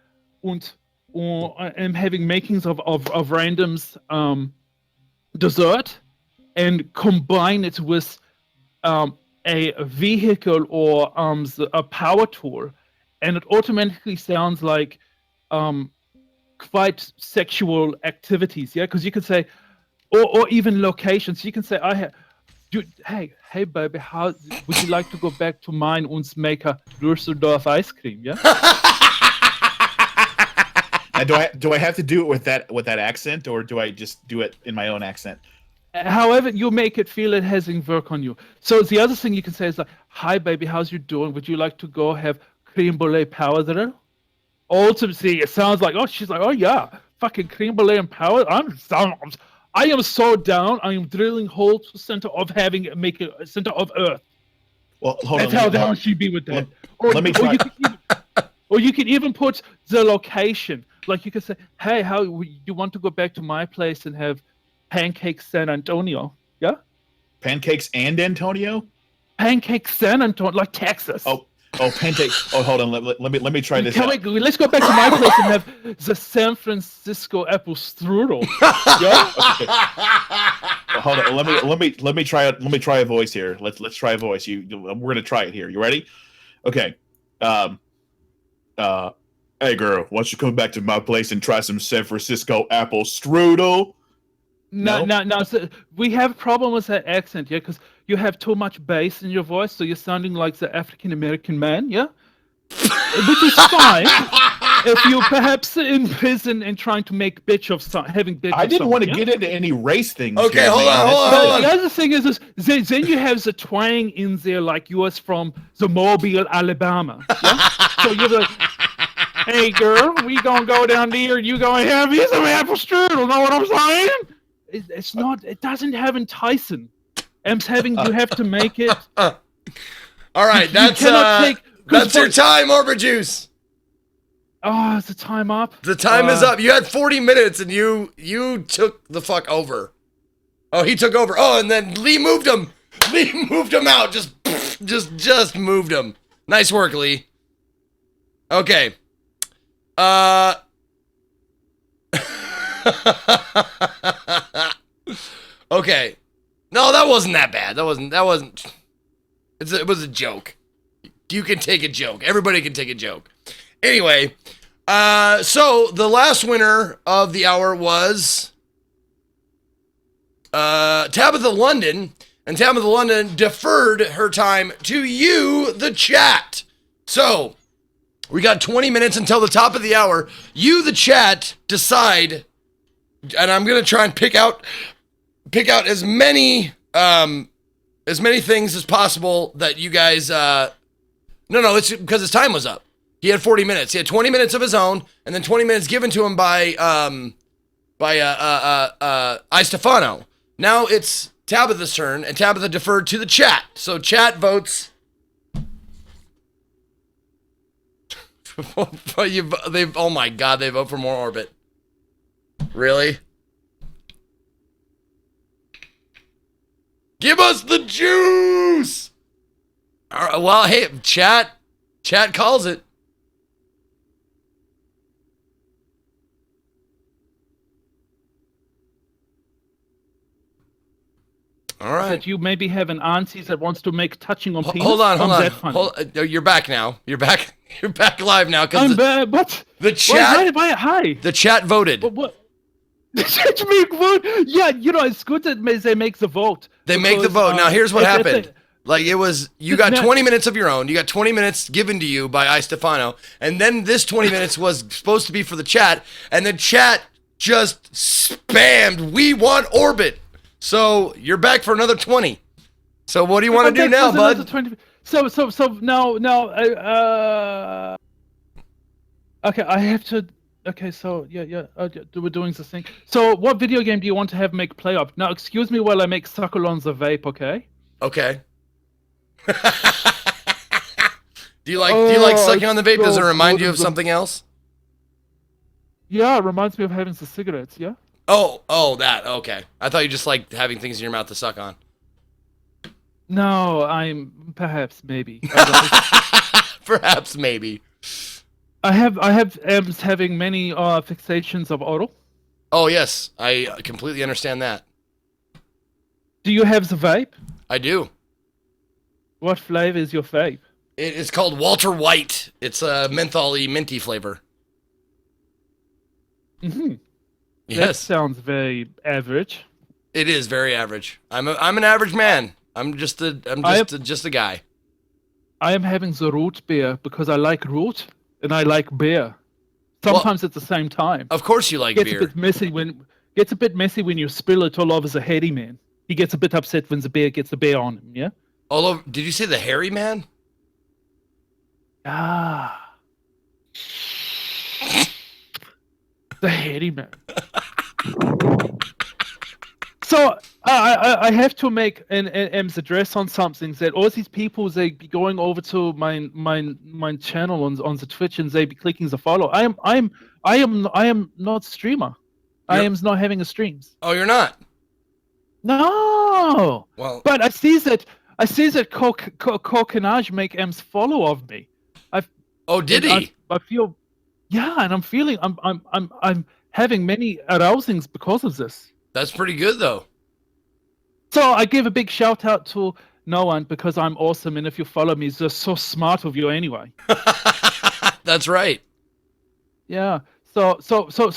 am having makings of randoms dessert and combine it with a vehicle or a power tool, and it automatically sounds like quite sexual activities, yeah, because you could say, or even locations. You can say, hey baby, how would you like to go back to mine and make a Düsseldorf ice cream, yeah? Now, do I have to do it with that accent, or do I just do it in my own accent? However you make it feel it has work on you. So the other thing you can say is like, hi baby, how's you doing? Would you like to go have creme brulee powder? Also, see, it sounds like, she's like, oh yeah, fucking creme brulee and powder. I am so down. I am drilling holes to the center of make a center of Earth. Well, hold That's on. how down she'd be with that. Let me try. Or you could even put the location. Like you could say, hey, how you want to go back to my place and have pancakes San Antonio? Yeah? Pancakes and Antonio? Pancakes San Antonio, like Texas. Oh, pancakes. Oh, hold on. Let me try this out. Let's go back to my place and have the San Francisco apple strudel. Yeah? Okay. Well, hold on. Let me try it. Let me try a voice here. Let's try a voice. We're gonna try it here. You ready? Okay. Hey girl, why don't you come back to my place and try some San Francisco apple strudel? No. So we have a problem with that accent, yeah, because you have too much bass in your voice, so you're sounding like the African American man, yeah? Which is fine if you perhaps in prison and trying to make having bitch. I didn't want to get into any race things. Okay, here, hold man. on. The other thing is then you have the twang in there like yours from the Mobile, Alabama. Yeah? So you're like, hey girl, we gonna go down there and you gonna have me some apple strudel, know what I'm saying? It's not. It doesn't have enticing. You have to make it. All right, that's your time, Orbit Juice. Oh, is the time up? The time is up. You had 40 minutes, and you took the fuck over. Oh, he took over. Oh, and then Lee moved him. Lee moved him out. Just moved him. Nice work, Lee. Okay. Okay. No, that wasn't that bad. That wasn't. It was a joke. You can take a joke. Everybody can take a joke. Anyway, so the last winner of the hour was Tabitha London, and Tabitha London deferred her time to you, the chat. So we got 20 minutes until the top of the hour. You, the chat, decide, and I'm gonna try and pick out as many things as possible that you guys. No, it's because his time was up. He had 40 minutes. He had 20 minutes of his own, and then 20 minutes given to him by I Stefano. Now it's Tabitha's turn, and Tabitha deferred to the chat. So chat votes. Oh my god, they vote for more Orbit. Really? Give us the juice! All right, well, hey, chat calls it. All right. That you maybe have an auntie that wants to make touching on penis. Hold on. You're back now. You're back live now. I'm bad. What? The chat. Hi. The chat voted. What? The chat make vote? Yeah, it's good that they make the vote. They make the vote. Now here's what happened. Like it was, you got 20 minutes of your own. You got 20 minutes given to you by I Stefano, and then this 20 minutes was supposed to be for the chat, and the chat just spammed. We want Orbit. So you're back for another 20. So what do you want to do now, bud? 20. So now. Okay, I have to. Okay, so yeah. We're doing this thing. So what video game do you want to have make play up? Now, excuse me while I make suckle on the vape. Okay. Okay. Do you like sucking on the vape? Does it remind you of something else? Yeah, it reminds me of having the cigarettes. Yeah. Oh, that. Okay. I thought you just liked having things in your mouth to suck on. No, I'm perhaps maybe. Perhaps maybe. I have having many fixations of oral. Oh yes, I completely understand that. Do you have the vape? I do. What flavor is your vape? It's called Walter White. It's a mentholy, minty flavor. Mm-hmm. That Yes, sounds very average. it is very average. I'm an average man. I'm just a guy. I am having the root beer because I like root and I like beer. Sometimes at the same time. Of course you like Gets beer. a bit messy when you spill it all over the hairy man. He gets a bit upset when the beer gets the beer on him. Yeah. All over. Did you say the hairy man? Ah. The hairy man. So I have to make an address on something that all these people they be going over to my channel on the Twitch and they be clicking the follow. I am not streamer. I am not having a streams. Oh, you're not. No. Well, But I see that Coquinage make M's follow of me. oh, did he? I feel, yeah, and I'm having many arousings because of this. That's pretty good though. So I give a big shout out to no one because I'm awesome, and if you follow me, it's just so smart of you anyway. That's right. Yeah. So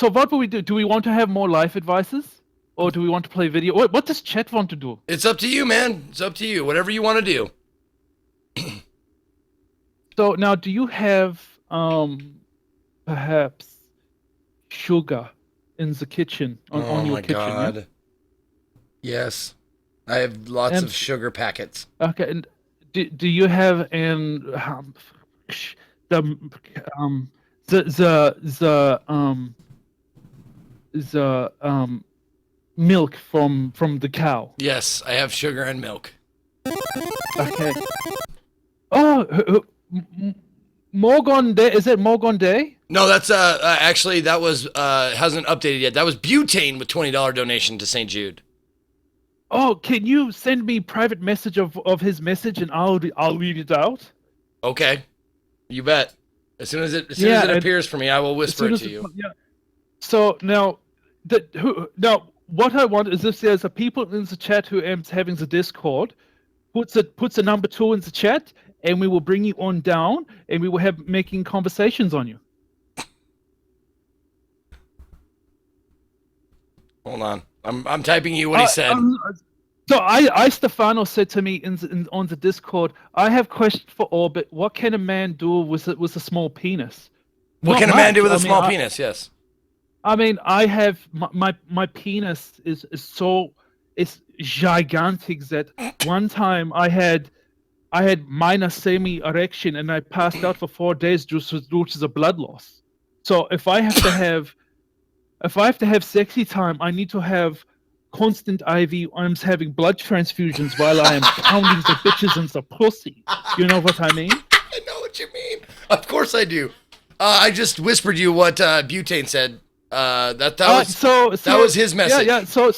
what will we do? Do we want to have more life advices, or do we want to play video? What does chat want to do? It's up to you, man. It's up to you. Whatever you want to do. So now, do you have perhaps sugar in the kitchen on your kitchen? Yeah? Yes, I have lots of sugar packets. Okay, and do you have the milk from the cow? Yes, I have sugar and milk. Okay. Oh, Morgan Day, is it Morgan Day? No, that's actually that was hasn't updated yet. That was Butane with $20 donation to St. Jude. Oh, can you send me private message of his message and I'll read it out? Okay, you bet. As soon as it appears for me, I will whisper it to you. Yeah. So now, what I want is if there's a people in the chat who is having the Discord, puts a number 2 in the chat, and we will bring you on down, and we will have making conversations on you. Hold on, I'm typing you what he said. So Stefano said to me on the Discord, I have question for Orbit. What can a man do with a small penis? What can a man do with a small penis? Yes. I mean, I have my penis is so it's gigantic that one time I had minor semi erection and I passed out for 4 days due to the blood loss. So if I have to have sexy time, I need to have constant IV. I'm having blood transfusions while I am pounding the bitches in the pussy. You know what I mean? I know what you mean. Of course I do. I just whispered you what Butane said. That was his message. Yeah. So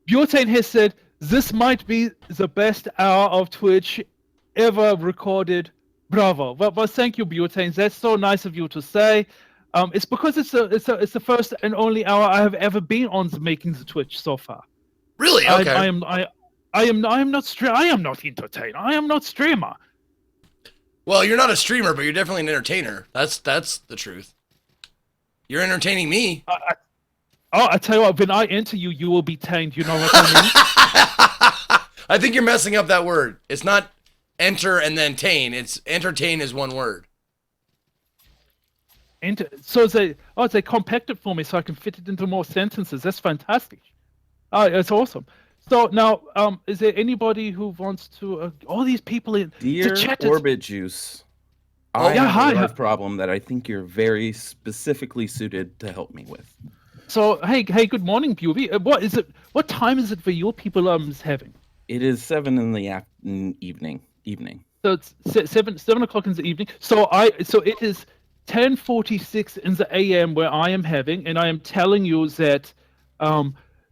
Butane has said this might be the best hour of Twitch ever recorded. Bravo. Well, thank you, Butane. That's so nice of you to say. It's because it's the first and only hour I have ever been on making the Twitch so far. Really? Okay. I am not entertainer. I am not streamer. Well, you're not a streamer, but you're definitely an entertainer. That's the truth. You're entertaining me. I tell you what, when I enter you, you will be tamed. You know what I mean? I think you're messing up that word. It's not enter and then tain. It's entertain is one word. So they compact it for me so I can fit it into more sentences. That's fantastic. Oh, it's awesome. So now, is there anybody who wants to? All these people in Dear Orbit Juice, I have a life problem that I think you're very specifically suited to help me with. So hey, good morning, Bewby. What is it? What time is it for your people? Having. It is 7 in the evening. So it's 7 o'clock in the evening. So it is 10:46 in the AM where I am having, and I am telling you that.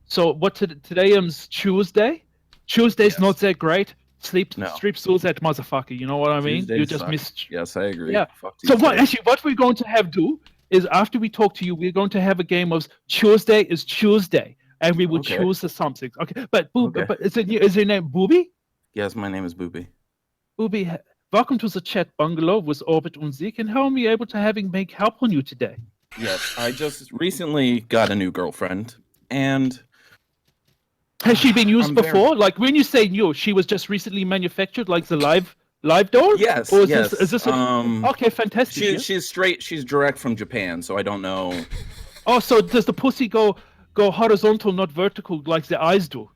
So what today is Tuesday. Tuesday's not that great. Sleep No. through that motherfucker. You know what I mean? Tuesdays You just suck. missed. Yes, I agree. Yeah. Fuck So what? Tuesdays. Actually, what we're going to do is after we talk to you, we're going to have a game of Tuesday is Tuesday, and we will Okay. choose the something. Okay. But Okay. but is your name Booby? Yes, my name is Boopy. Booby, welcome to the chat bungalow with Orbit and Zeke, and how am we able to make help on you today? Yes, I just recently got a new girlfriend, and Has she been used I'm very- before? Like when you say new, she was just recently manufactured, like the live doll? yes, Or is yes. this okay, fantastic. Yeah? She's straight. She's direct from Japan, so I don't know. Oh, so does the pussy go horizontal, not vertical, like the eyes do?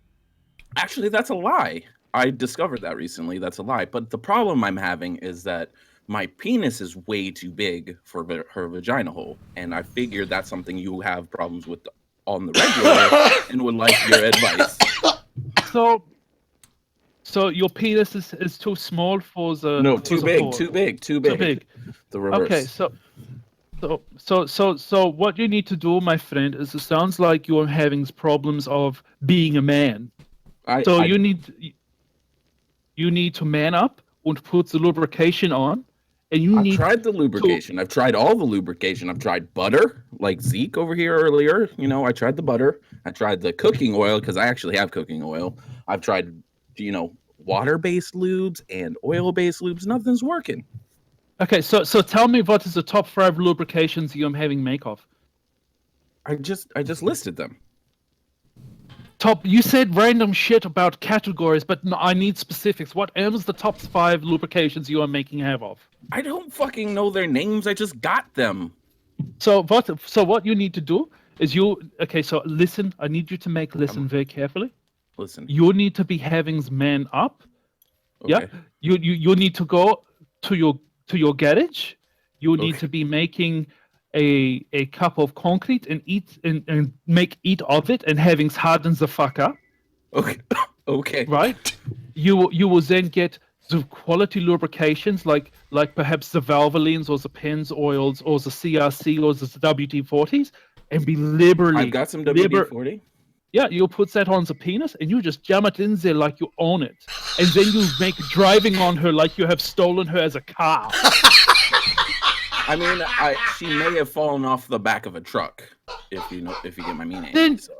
Actually, that's a lie. I discovered that recently. That's a lie. But the problem I'm having is that my penis is way too big for her vagina hole, and I figured that's something you have problems with on the regular, and would like your advice. So your penis is too small for the No, for too the big, hole. too big, too Too big. big. The reverse. Okay, so what you need to do, my friend, is it sounds like you're having problems of being a man. You need to man up and put the lubrication on, and I've tried the lubrication. I've tried all the lubrication. I've tried butter, like Zeke over here earlier. You know, I tried the butter. I tried the cooking oil because I actually have cooking oil. I've tried, water-based lubes and oil-based lubes. Nothing's working. Okay, so tell me what is the top 5 lubrications you're having make of? I just listed them. You said random shit about categories, but no, I need specifics. What is the top 5 lubrications you are making have of? I don't fucking know their names. I just got them. So what you need to do is so listen, I need you to listen very carefully. Listen. You need to be having man up. Okay. Yeah. You need to go to your garage. You need to be making a cup of concrete and eat of it and having hardens the fuck up. Okay. Okay. Right? You will then get the quality lubrications like perhaps the Valvolines or the Penn's oils or the CRC or the WD-40s and be liberally. I've got some WD-40. Yeah, you put that on the penis and you just jam it in there like you own it. And then you make driving on her like you have stolen her as a car. I mean, she may have fallen off the back of a truck, if you get my meaning. Then, so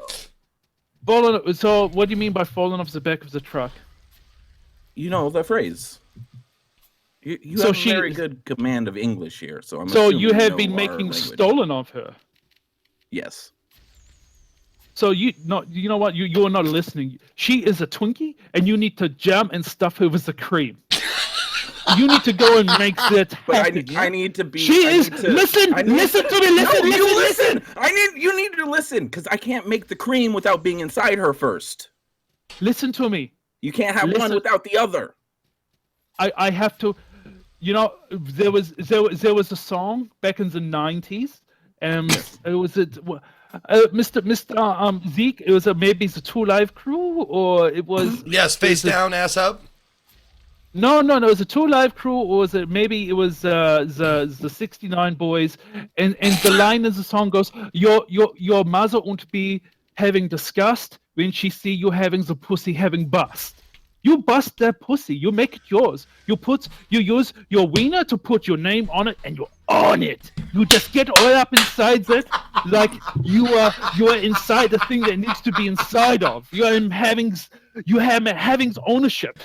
what do you mean by falling off the back of the truck? You know the phrase. You have a very good command of English here, so I'm. So you have been making stolen of her. Yes. So you know what? You're not listening. She is a Twinkie, and you need to jam and stuff her with the cream. You need to go and make that happen. But I need to be. Listen to me. Listen. Listen. You need to listen because I can't make the cream without being inside her first. Listen to me. You can't have one without the other. I have to. There was a song back in the 90s, and it was Mr. Zeke. It was maybe the Two Live Crew, or it was face down, ass up. No, it was a Two Live Crew, or was it maybe it was the 69 Boys, and the line in the song goes, your mother won't be having disgust when she see you having the pussy having bust. You bust that pussy, you make it yours. You use your wiener to put your name on it, and you own it. You just get all up inside it, like you are inside the thing that needs to be inside of. You are having ownership.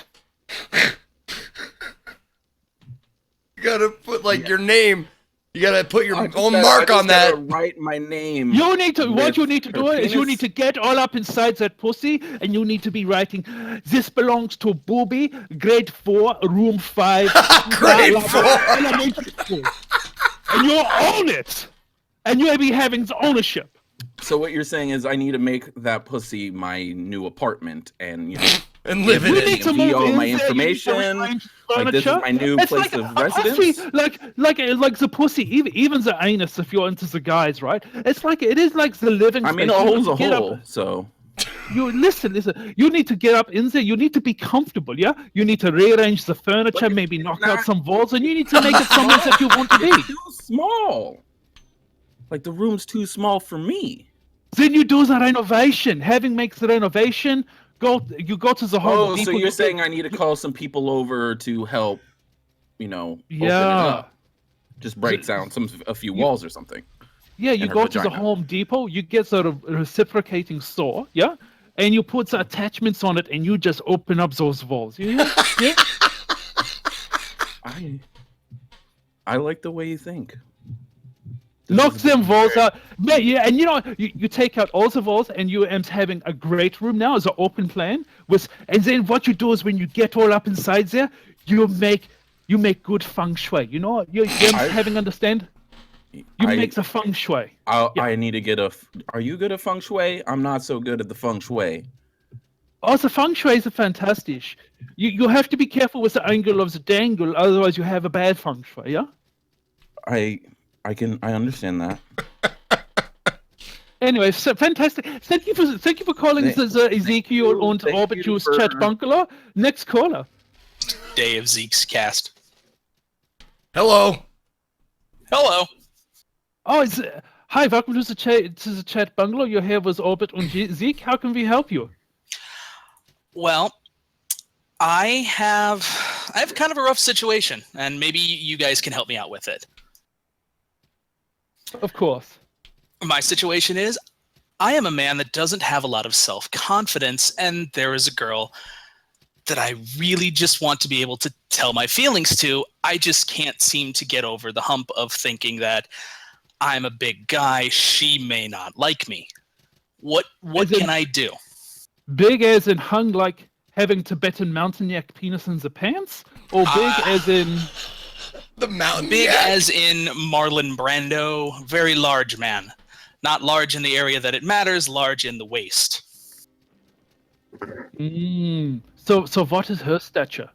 You gotta put your name. You gotta put your own mark on that. Write my name. What you need to do is you need to get all up inside that pussy, and you need to be writing, "This belongs to Booby, grade 4, room 5, grade 4, elementary school," and you own it, and you'll be having ownership. So what you're saying is I need to make that pussy my new apartment, and and live in it. To move all my information. Like this is my new place of residence. Like the pussy, even the anus. If you're into the guys, right? It is like the living. I mean, a hole's a hole. So you listen. You need to get up in there. You need to be comfortable. Yeah. You need to rearrange the furniture, maybe knock out some walls, and you need to make it somewhere that you want to be. It's too small. Like the room's too small for me. Then you do the renovation. Having makes the renovation. go to the Home Oh, Depot. so you're you- saying I need to call some people over to help, open it Yeah. up. Just break down a few You- walls or something. Yeah, you and her go to the vagina. Home Depot, you get sort of a reciprocating saw, yeah, and you put the attachments on it, and you just open up those walls. Yeah, yeah. I like the way you think. Knock them walls out. Yeah, and you take out all the walls, and you am having a great room now as an open plan. And then what you do is when you get all up inside there, you make good feng shui. You're having understand. You make the feng shui. I need to get Are you good at feng shui? I'm not so good at the feng shui. Oh, the feng shui is fantastic. You have to be careful with the angle of the dangle, otherwise you have a bad feng shui. Yeah. I understand that. Anyway, so fantastic. Thank you for calling the Ezekiel und thank Orbit you Juice for- Chat Bungalow. Next caller. Day of Zeke's cast. Hello. Hello. Oh, hi, welcome to the chat bungalow. You're here with Orbit and Zeke. How can we help you? Well, I have kind of a rough situation, and maybe you guys can help me out with it. Of course. My situation is, I am a man that doesn't have a lot of self-confidence, and there is a girl that I really just want to be able to tell my feelings to. I just can't seem to get over the hump of thinking that I'm a big guy, she may not like me. What can I do? Big as in hung like having Tibetan mountain yak penis in the pants? Or big as in... The mountain. Big yak? as in Marlon Brando, very large man. Not large in the area that it matters, large in the waist. So what is her stature?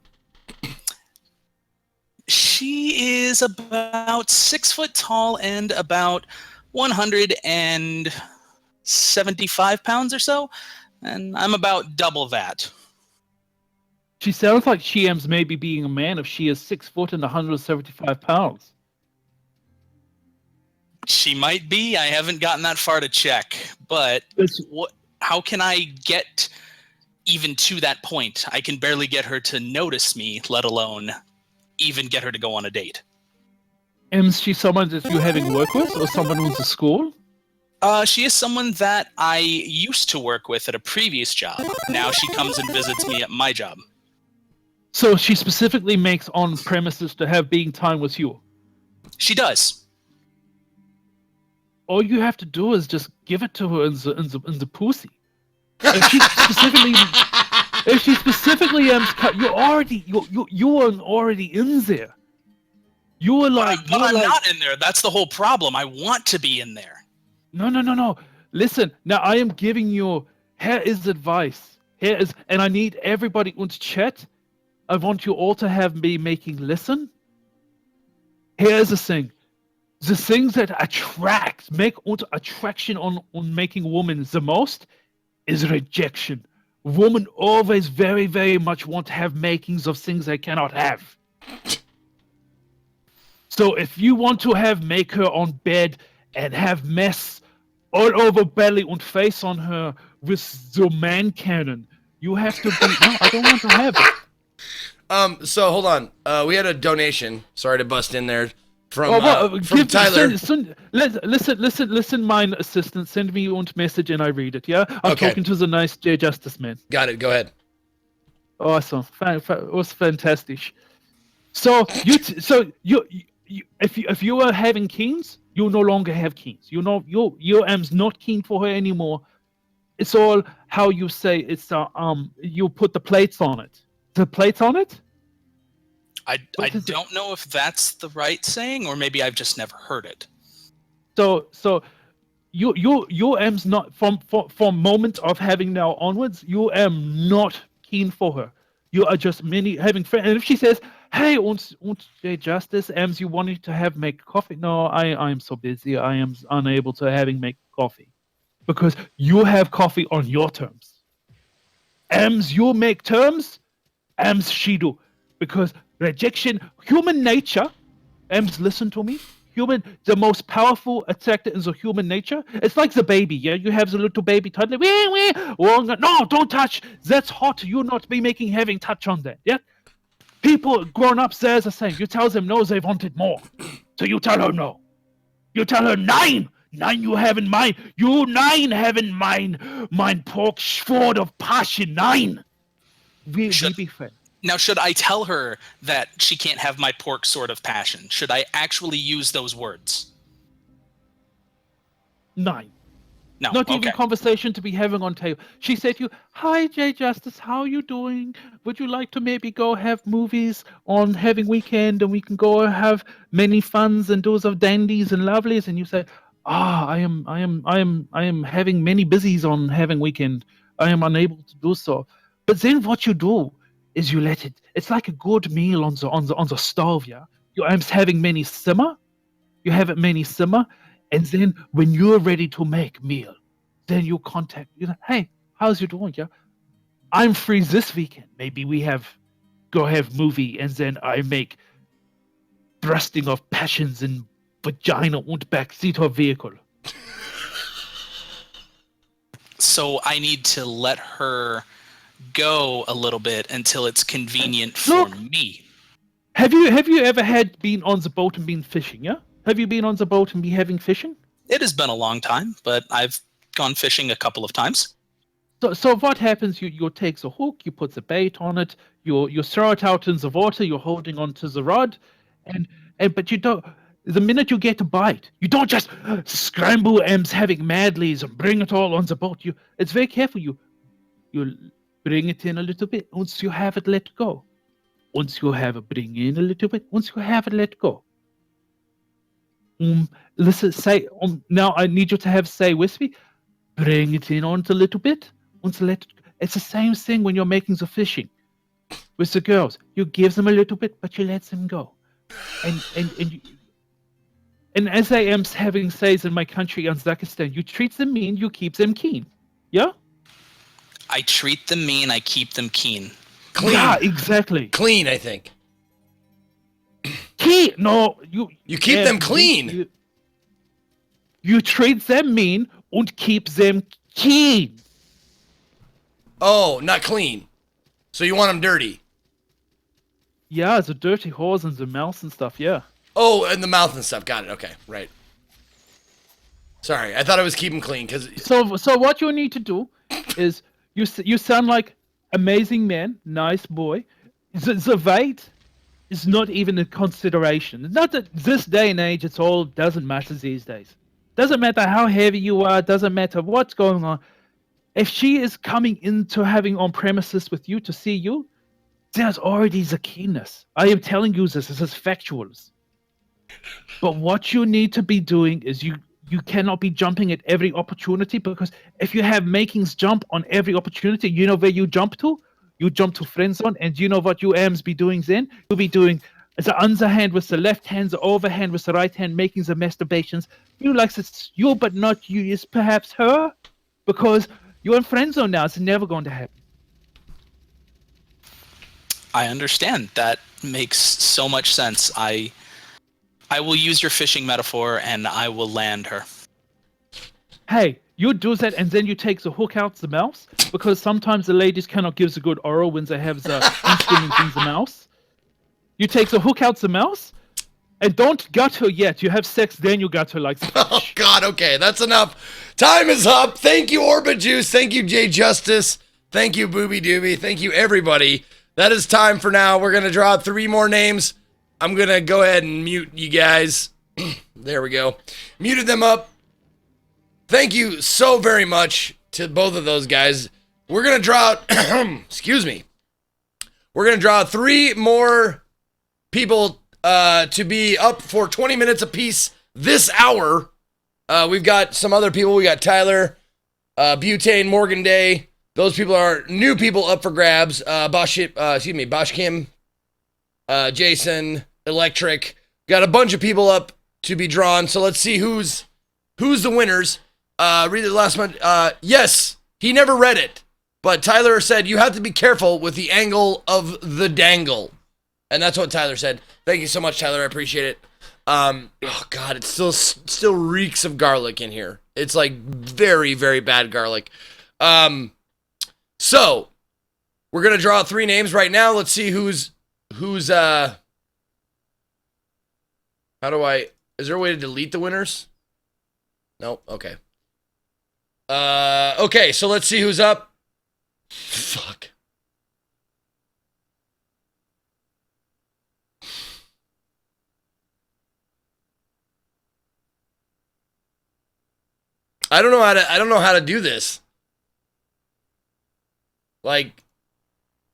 She is about 6 foot tall and about 175 pounds or so, and I'm about double that. She sounds like she aims maybe being a man if she is 6 foot and 175 pounds. She might be. I haven't gotten that far to check, but how can I get even to that point? I can barely get her to notice me, let alone even get her to go on a date. Is she someone that you're having work with, or someone who's at school? She is someone that I used to work with at a previous job. Now she comes and visits me at my job. So she specifically makes on premises to have being time with you. She does. All you have to do is just give it to her in the pussy. If she specifically you are already in there. You are like, but I'm not in there. That's the whole problem. I want to be in there. No. Listen, now I am giving you. Here is advice. And I need everybody on chat. I want you all to have me listen. Here's the thing. The things that make attraction on making women the most is rejection. Women always very, very much want to have makings of things they cannot have. So if you want to make her on bed and have mess all over belly and face on her with the man cannon, you have to be. No, I don't want to have it. So hold on. We had a donation. Sorry to bust in there. From Tyler. Listen, mine assistant. Send me your message and I read it. Yeah, I'm talking to the nice J Justice man. Got it. Go ahead. Awesome. It was fantastic. So if you are having keens, you no longer have keens. Your am's not keen for her anymore. It's all how you say it's. You put the plates on it. The plates on it. I don't know if that's the right saying, or maybe I've just never heard it. So your am's not from moment of having now onwards. You am not keen for her. You are just having friends. And if she says, "Hey, won't Justice, ams you wanted to make coffee?" No, I am so busy. I am unable to make coffee because you have coffee on your terms. Ams you make terms. Ams she do because. Rejection, human nature, listen to me. the most powerful attractor in the human nature. It's like the baby, yeah? You have the little baby toddler. Wee, wee. Well, no, don't touch. That's hot. You not be having touch on that, yeah? People, grown-ups, there's the same. You tell them no, they wanted more. So you tell her no. You tell her nine. Nine you have in mind. You nine have in mind. Mein pork sword of passion. Nine. We be friends. Now, should I tell her that she can't have my pork sword of passion? Should I actually use those words? Nine. No. Not even okay. conversation to be having on table. She said to you, "Hi, Jay Justice, how you doing? Would you like to maybe go have movies on having weekend, and we can go have many funs and those of dandies and lovelies?" And you say, I am having many busies on having weekend. I am unable to do so." But then what you do is you let it. It's like a good meal on the stove. Yeah, you am having many simmer. You have it many simmer. And then when you're ready to make meal, then you contact, "Hey, how's you doing? Yeah, I'm free this weekend. Maybe we go have movie, and then I make thrusting of passions in vagina und backseat of vehicle." So I need to let her go a little bit until it's convenient for me. Have you ever been on the boat and been fishing? Yeah. Have you been on the boat and be having fishing? It has been a long time, but I've gone fishing a couple of times. So what happens? You take the hook, you put the bait on it, you throw it out in the water, you're holding onto the rod, and but you don't. The minute you get a bite, you don't just scramble and having madlies and bring it all on the boat. It's very careful. You bring it in a little bit. Once you have it, let go. Once you have it, bring in a little bit. Once you have it, let go. Listen, say. Now I need you to say with me. Bring it in on a little bit. Once let it. It's the same thing when you're making the fishing with the girls. You give them a little bit, but you let them go. And as I am having says in my country, Uzbekistan, you treat them mean, you keep them keen. Yeah. I treat them mean, I keep them keen. Clean. Yeah, exactly. Clean, I think. Keen? No, you keep them clean. You treat them mean and keep them keen. Oh, not clean. So you want them dirty. Yeah, the dirty holes in the mouth and stuff, yeah. Oh, and the mouth and stuff. Got it. Okay, right. Sorry, I thought I was keeping clean because. So what you need to do is you sound like amazing man, nice boy. The weight is not even a consideration. It's not that this day and age it's all doesn't matter these days. Doesn't matter how heavy you are. Doesn't matter what's going on. If she is coming into having on premises with you to see you, there's already the keenness. I am telling you this is factuals. But what you need to be doing is you cannot be jumping at every opportunity, because if you have makings jump on every opportunity, you know where you jump to? You jump to friend zone, and you know what you ams be doing then? You'll be doing the underhand with the left hand, the overhand with the right hand, making the masturbations. You like it's you, but not you. It's perhaps her, because you're in friend zone now. It's never going to happen. I understand. That makes so much sense. I will use your fishing metaphor, and I will land her. Hey, you do that, and then you take the hook out the mouth, because sometimes the ladies cannot give the good oral when they have the instrument in the mouth. You take the hook out the mouth, and don't gut her yet. You have sex, then you gut her like the Oh, God, okay, that's enough. Time is up. Thank you, Orbit Juice. Thank you, Jay Justice. Thank you, Booby Dooby. Thank you, everybody. That is time for now. We're going to draw 3 more names. I'm going to go ahead and mute you guys. There we go. Muted them up. Thank you so very much to both of those guys. We're going to draw, excuse me. We're going to draw 3 more people to be up for 20 minutes apiece this hour. We've got some other people. We got Tyler, Butane, Morgan Day. Those people are new people up for grabs. Bosch Kim, Jason, Electric. Got a bunch of people up to be drawn. So let's see who's the winners. Read the last one. Yes, he never read it, but Tyler said you have to be careful with the angle of the dangle. And that's what Tyler said. Thank you so much, Tyler. I appreciate it. Oh god, it still reeks of garlic in here. It's like very, very bad garlic. So we're gonna draw 3 names right now. Let's see who's how do I, is there a way to delete the winners? No, okay. Okay, so let's see who's up. Fuck. I don't know how to do this. Like,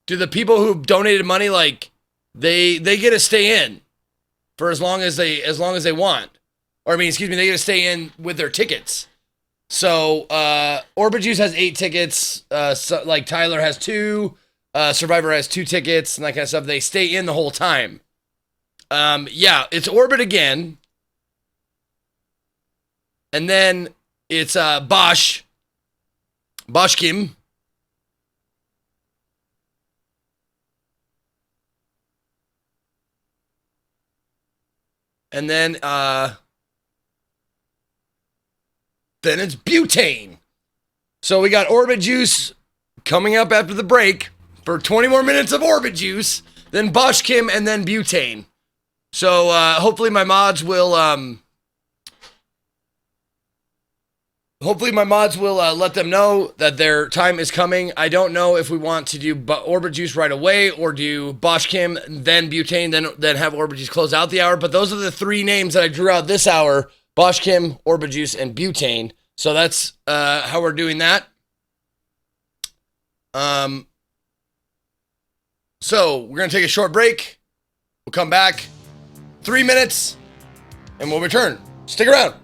do the people who donated money, like, they get to stay in for as long as they want. Or I mean, excuse me, they get to stay in with their tickets. So Orbijuice has 8 tickets, like Tyler has 2, Survivor has 2 tickets, and that kind of stuff. They stay in the whole time. Yeah, it's Orbit again. And then it's Bosch Kim. And then it's Butane. So we got Orbit Juice coming up after the break for 20 more minutes of Orbit Juice, then Bosch Kim, and then Butane. So hopefully my mods will let them know that their time is coming. I don't know if we want to do Orbit Juice right away or do Bosch Kim, then Butane, then have Orbit Juice close out the hour. But those are the 3 names that I drew out this hour: Bosch Kim, Orbit Juice, and Butane. So that's how we're doing that. So we're going to take a short break. We'll come back 3 minutes and we'll return. Stick around.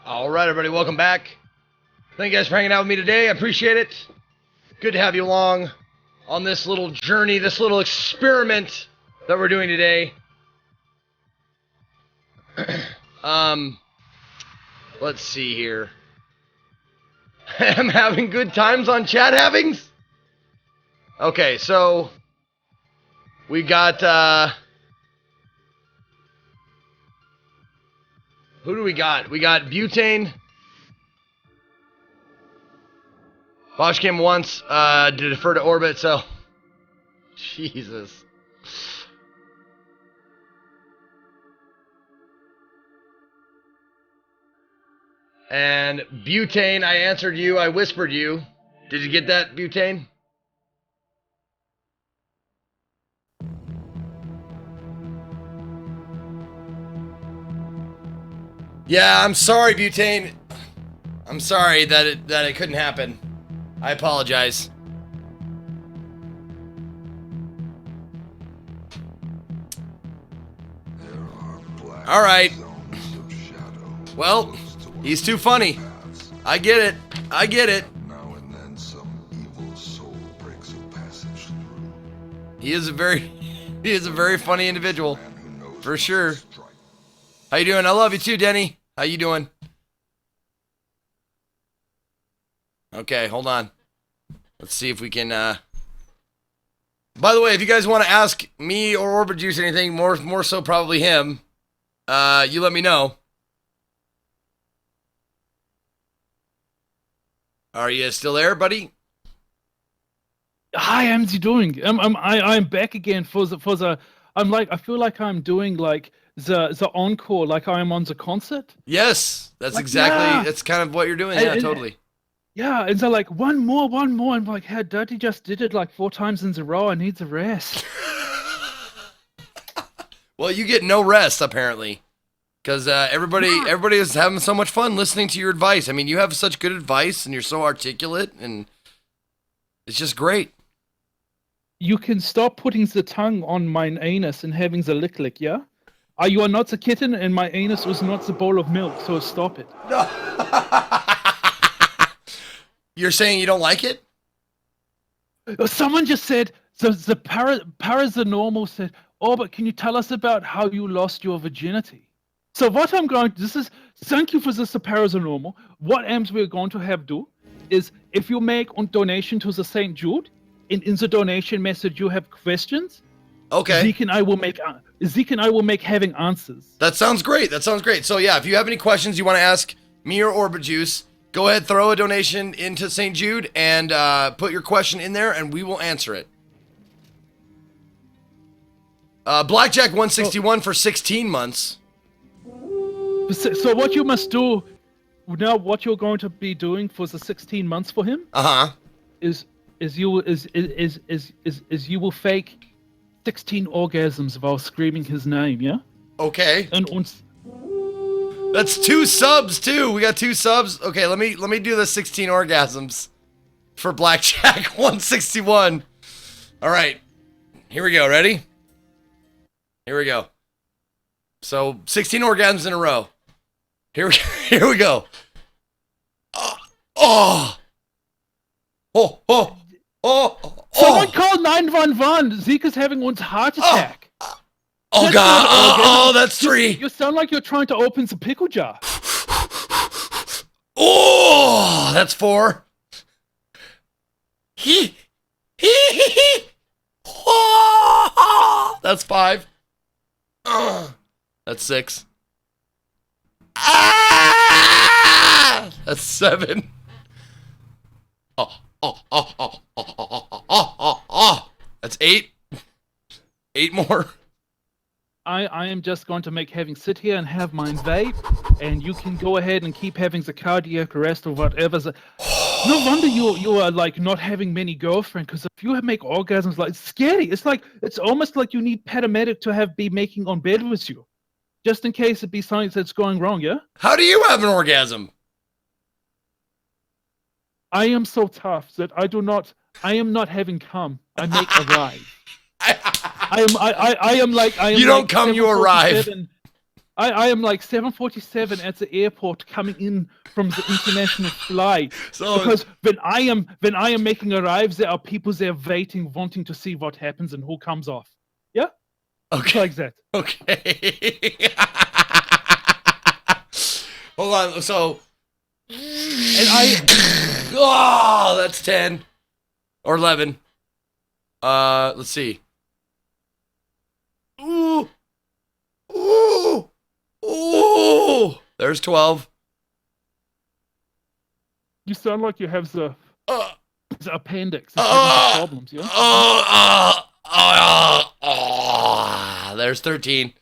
All right, everybody, welcome back. Thank you guys for hanging out with me today. I appreciate it. Good to have you along on this little journey, this little experiment that we're doing today. Let's see here. I'm having good times on chat havings. Okay, so we got who do we got? We got Butane. Bosch came once to defer to orbit, so Jesus. And Butane, I answered you, I whispered you. Did you get that, Butane? Yeah, I'm sorry, Butane. I'm sorry that it couldn't happen. I apologize. All right. Well, he's too funny. I get it. I get it. Now and then some evil soul breaks a passage through. He is a very funny individual, Man who knows for when to sure. strike. How you doing? I love you too, Denny. How you doing? Okay, hold on. Let's see if we can, By the way, if you guys want to ask me or Orbit Juice anything, more so probably him, you let me know. Are you still there, buddy? Hi, how's you doing? I'm back again for the. I feel like I'm doing like the encore, like I am on the concert. Yes, that's Like, exactly. yeah. That's kind of what you're doing. Yeah, And- totally. Yeah, and so like one more. I'm like, how Dirty just did it like 4 times in a row. I need the rest. Well, you get no rest apparently, because everybody is having so much fun listening to your advice. I mean, you have such good advice, and you're so articulate, and it's just great. You can stop putting the tongue on my anus and having the lick, yeah? You are not the kitten, and my anus was not the bowl of milk, so stop it. You're saying you don't like it? Someone just said, the paranormal said, oh, but can you tell us about how you lost your virginity? So what I'm going to, thank you for this, the paranormal. What we're going to have do is, if you make a donation to the St. Jude, in the donation message you have questions, Okay. Zeke and I will make having answers. That sounds great. That sounds great. So yeah, if you have any questions you want to ask me or Orbit Juice, go ahead, throw a donation into St. Jude and put your question in there, and we will answer it. Blackjack 161 for 16 months. So what you must do now, what you're going to be doing for the 16 months for him is you will fake 16 orgasms while screaming his name, yeah? Okay. And That's 2 subs too. We got 2 subs. Okay, let me do the 16 orgasms for Blackjack 161. All right. Here we go. Ready? Here we go. So 16 orgasms in a row. Here we go. Oh. someone call 911. Zeke is having one heart attack. Oh That's God. not an orgasm. Oh, that's 3. You sound like you're trying to open the pickle jar. Oh, that's 4. That's 5. That's 6. That's 7. That's 8. 8 more. I am just going to make having sit here and have mine vape, and you can go ahead and keep having the cardiac arrest or whatever. No wonder you are like not having many girlfriends, because if you make orgasms, like, it's scary. It's almost like you need paramedic to be making on bed with you, just in case it be something that's going wrong. Yeah. How do you have an orgasm? I am so tough that I am not having cum. I make arrive. I am like You don't come, you arrive. I am like 7:47 at the airport coming in from the international flight. So Because when I am making arrives, there are people there waiting, wanting to see what happens and who comes off. Yeah, it's okay, like that. okay. Hold on. So, And I oh, that's 10 or 11. Let's see. Ooh, ooh, ooh. There's 12. you sound like you have the Uh, appendix. It's having some problems. Yeah. There's 13.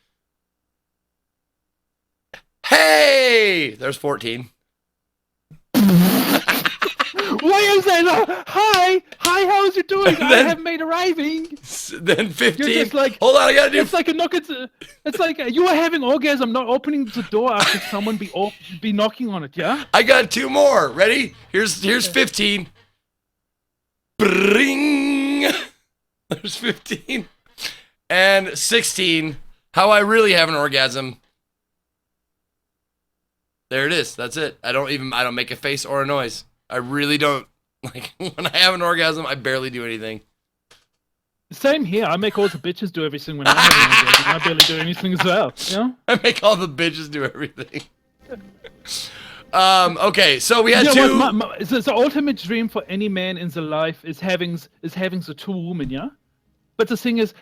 Hey, there's 14. Why is that? Hi, how's you doing? I Then- have made arriving. Then 15. You're just like, Hold on, I gotta do. it's like a knock. It's like you are having orgasm, not opening the door after someone be knocking on it. Yeah. I got 2 more. Ready? Here's 15. Bring. There's 15. And 16. How I really have an orgasm. There it is. That's it. I don't make a face or a noise. I really don't. Like, when I have an orgasm, I barely do anything. Same here. I make all the bitches do everything when I have an orgasm. I barely do anything as well. Yeah. I make all the bitches do everything. Okay, so we had You two. know what, the ultimate dream for any man in the life is having the 2 women, yeah. But the thing is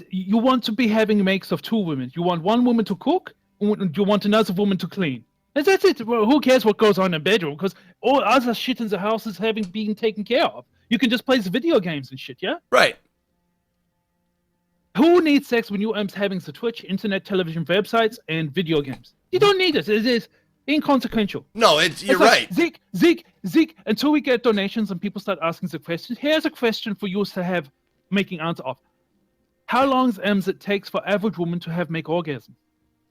you want to be having a mix of 2 women. You want one woman to cook, and you want another woman to clean. And that's it. Well, who cares what goes on in the bedroom? Because all other shit in the house is being taken care of. You can just play the video games and shit, yeah. Right. Who needs sex when you are having the Twitch, internet, television, websites, and video games? You don't need it. It is inconsequential. No, you're It's right. like, Zeke, until we get donations and people start asking the questions, here's a question for you to have making answer of. How long does it takes for average woman to make orgasm?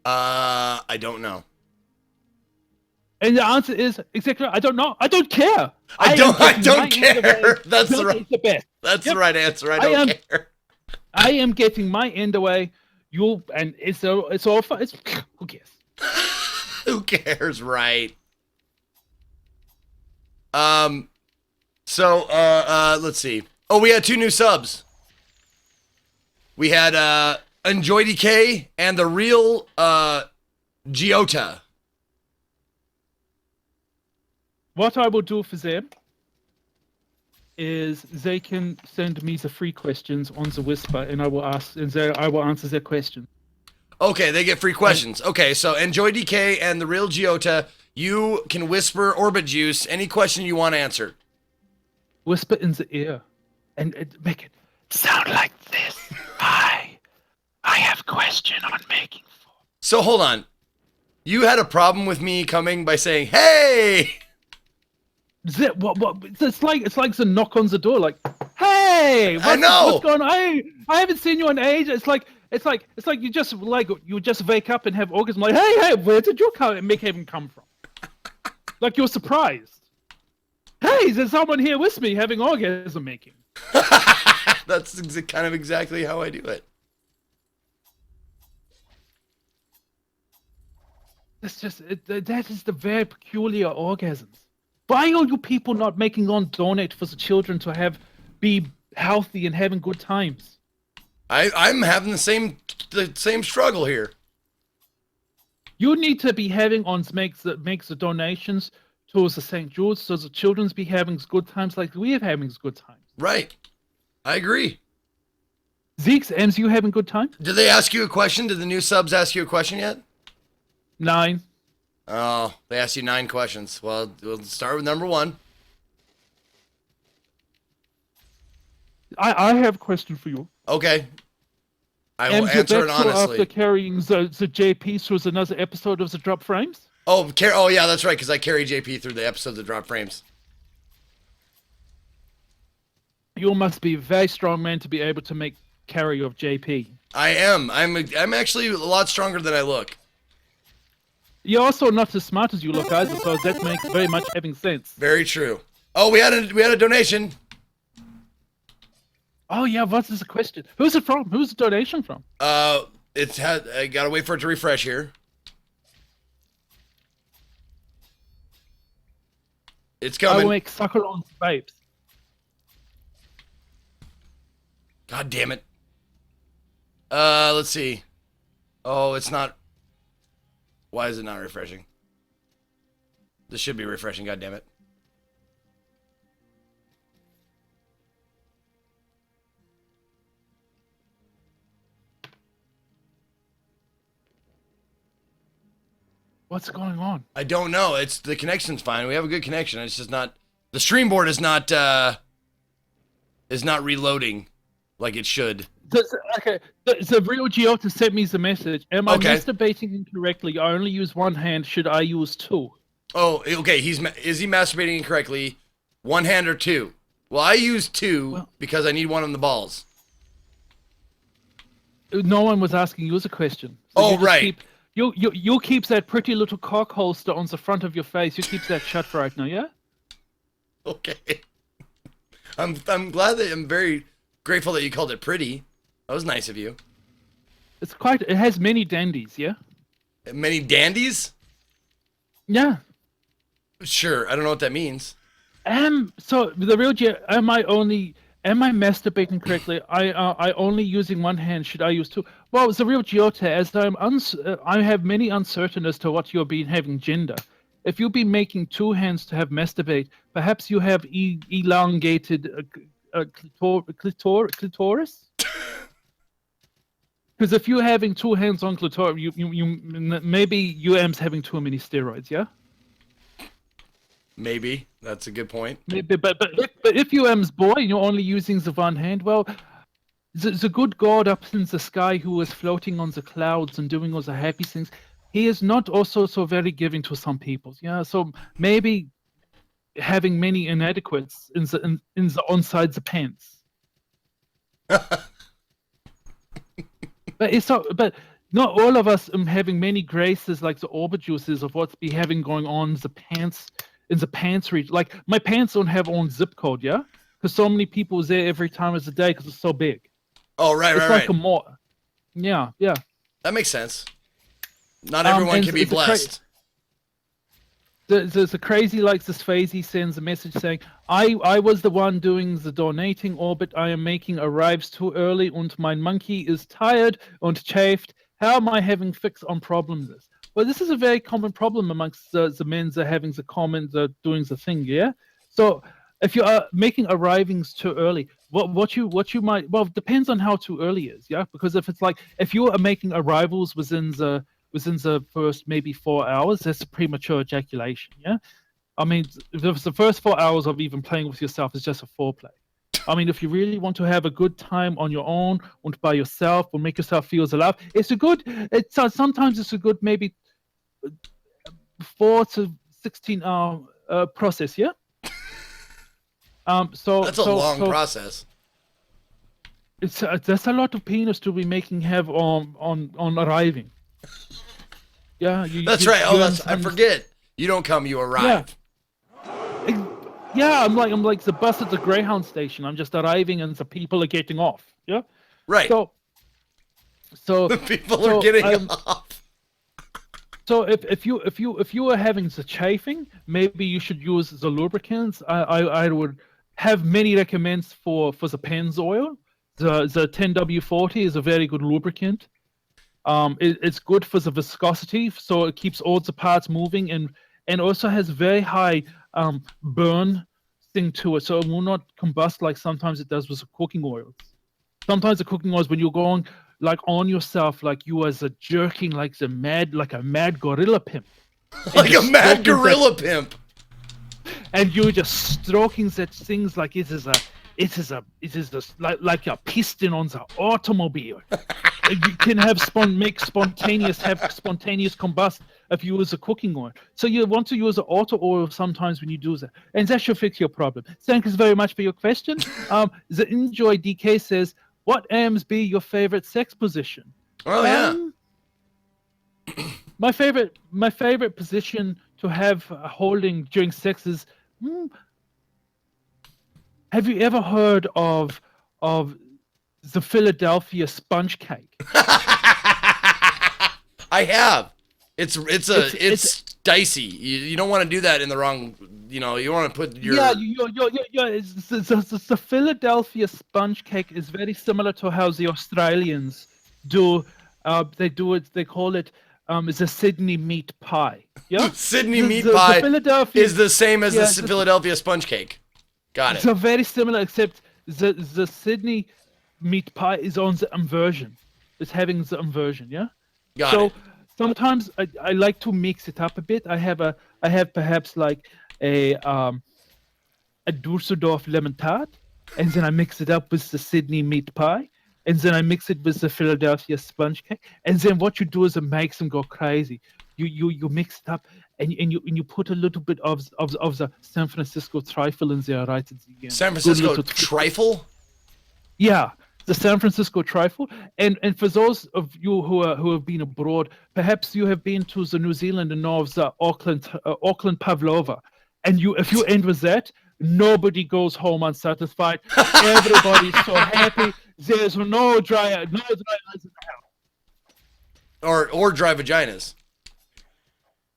I don't know. And the answer is exactly, I don't know. I don't care. I don't care. That's Bill the right. is the best. That's Yep. the right answer. I don't care. I am getting my end away. It's all fun. Who cares? Who cares, right? So let's see. Oh, we had 2 new subs. We had Enjoy DK and the real Giota. What I will do for them is they can send me the free questions on the Whisper, and I will answer their question. Okay, they get free questions. Okay, so Enjoy DK and the real Giota, you can whisper Orbit Juice any question you want answered. Whisper in the ear, and make it sound like this. Hi, I have question on making. So hold on. You had a problem with me coming by saying, "Hey!" What? It's like the knock on the door, like, "Hey, what's going on? I haven't seen you in age." It's like you just wake up and have orgasm. Like, hey, where did you come from? Like you're surprised. Hey, there's someone here with me having orgasm making. That's kind of exactly how I do it. It's just that is the very peculiar orgasms. Why are you people not making donate for the children to be healthy and having good times? I'm having the same struggle here. You need to be having makes the donations towards the St. Jude's so the children's be having good times like we are having good times. Right. I agree. Zeke's M's, you having good time? Did they ask you a question? Did the new subs ask you a question yet? 9. Oh, they asked you 9 questions. Well, we'll start with number 1. I have a question for you. Okay. I will answer it honestly. After carrying the JP through another episode of the Drop Frames? Oh, yeah, that's right, because I carry JP through the episodes of Drop Frames. You must be a very strong man to be able to carry of JP. I am. I'm actually a lot stronger than I look. You're also not as smart as you look either, so that makes very much having sense. Very true. Oh, we had a donation. Oh yeah, what is the question? Who's it from? Who's the donation from? I gotta wait for it to refresh here. It's I will coming. make succulents vapes. God damn it. Let's see. Oh, it's not. Why is it not refreshing? This should be refreshing, god damn it. What's going on? I don't know. It's the connection's fine. We have a good connection. It's just not the stream board is not reloading like it should. Okay, the real Giota sent me the message. Am I Okay. masturbating incorrectly? I only use one hand. Should I use two? Oh, okay. Is he masturbating incorrectly? One hand or two? Well, I use two because I need one on the balls. No one was asking you a question. Oh, you just right. You keep that pretty little cock holster on the front of your face. You keep that shut for right now, yeah? Okay. I'm glad that I'm very grateful that you called it pretty. That was nice of you. It has many dandies, yeah? Many dandies? Yeah. Sure. I don't know what that means. So the real am I masturbating correctly? I only using one hand. Should I use two? Well, the real Giota, as I have many uncertain as to what you're being having gender. If you've been making two hands to have masturbate, perhaps you have elongated clitoris. Because if you're having two hands on clitoris, you maybe UM's having too many steroids, yeah. Maybe that's a good point. Maybe, but if UM's boy and you're only using the one hand, well, the good God up in the sky who is floating on the clouds and doing all the happy things, he is not also so very giving to some people. Yeah, so maybe having many inadequates in the inside the pants. But not all of us having many graces like the orbit juices of what's be having going on in the pants region. Like my pants don't have own zip code, yeah, because so many people is there every time of the day because it's so big. Oh right, It's right, like right. a more. Yeah. That makes sense. Not everyone can be blessed. There's a crazy like this phase. He sends a message saying, I was the one doing the donating orbit. I am making arrives too early and my monkey is tired and chafed. How am I having fix on problems? Well, this is a very common problem amongst the men that are having the common, doing the thing, yeah? So if you are making arrivings too early, what you might, well, it depends on how too early is, yeah? Because if you are making arrivals within the first maybe 4 hours, that's a premature ejaculation, yeah? I mean, if the first 4 hours of even playing with yourself is just a foreplay. I mean, if you really want to have a good time on your own and by yourself or make yourself feel alive, sometimes it's a good maybe 4 to 16 hour process, yeah? So That's a long process. That's a lot of penis to be making have on arriving. Yeah, That's right. I forget. You don't come, you arrive. Yeah, I'm like the bus at the Greyhound station. I'm just arriving and the people are getting off. Yeah. Right. So the people are getting off. So if you are having the chafing, maybe you should use the lubricants. I would have many recommends for the Pennzoil. The 10W40 is a very good lubricant. It's good for the viscosity, so it keeps all the parts moving and also has very high burn thing to it, so it will not combust like sometimes it does with the cooking oils. Sometimes the cooking oils, when you're going like on yourself, like you as a jerking like a mad gorilla pimp. Like a mad gorilla pimp. And you're just stroking that things like it is like a piston on the automobile. You can have spontaneous combust if you use a cooking oil. So you want to use an auto oil sometimes when you do that, and that should fix your problem. Thank you very much for your question. The Enjoy DK says, "What AMs be your favorite sex position?" Oh yeah. My favorite position to have holding during sex is. Have you ever heard of the Philadelphia sponge cake? I have. It's dicey. You don't want to do that in the wrong. You know, you want to put your. Yeah, the Philadelphia sponge cake is very similar to how the Australians do. They do it. They call it it's a Sydney meat pie. Yeah, Sydney The- meat the pie Philadelphia is the same as yeah, the Philadelphia sponge cake. Got it. So very similar, except the Sydney meat pie is on the inversion. It's having the inversion. Yeah. Got So it. sometimes I like to mix it up a bit. I have perhaps like a Dusseldorf lemon tart, and then I mix it up with the Sydney meat pie, and then I mix it with the Philadelphia sponge cake, and then what you do is it makes them go crazy. You mix it up, and you put a little bit of the San Francisco trifle in there right at the end. San Good Francisco little trifle. yeah, the San Francisco trifle. And for those of you who have been abroad, perhaps you have been to the New Zealand and know of the Auckland pavlova. And if you end with that, nobody goes home unsatisfied. Everybody's so happy. There's no dry eyes in the house. Or dry vaginas.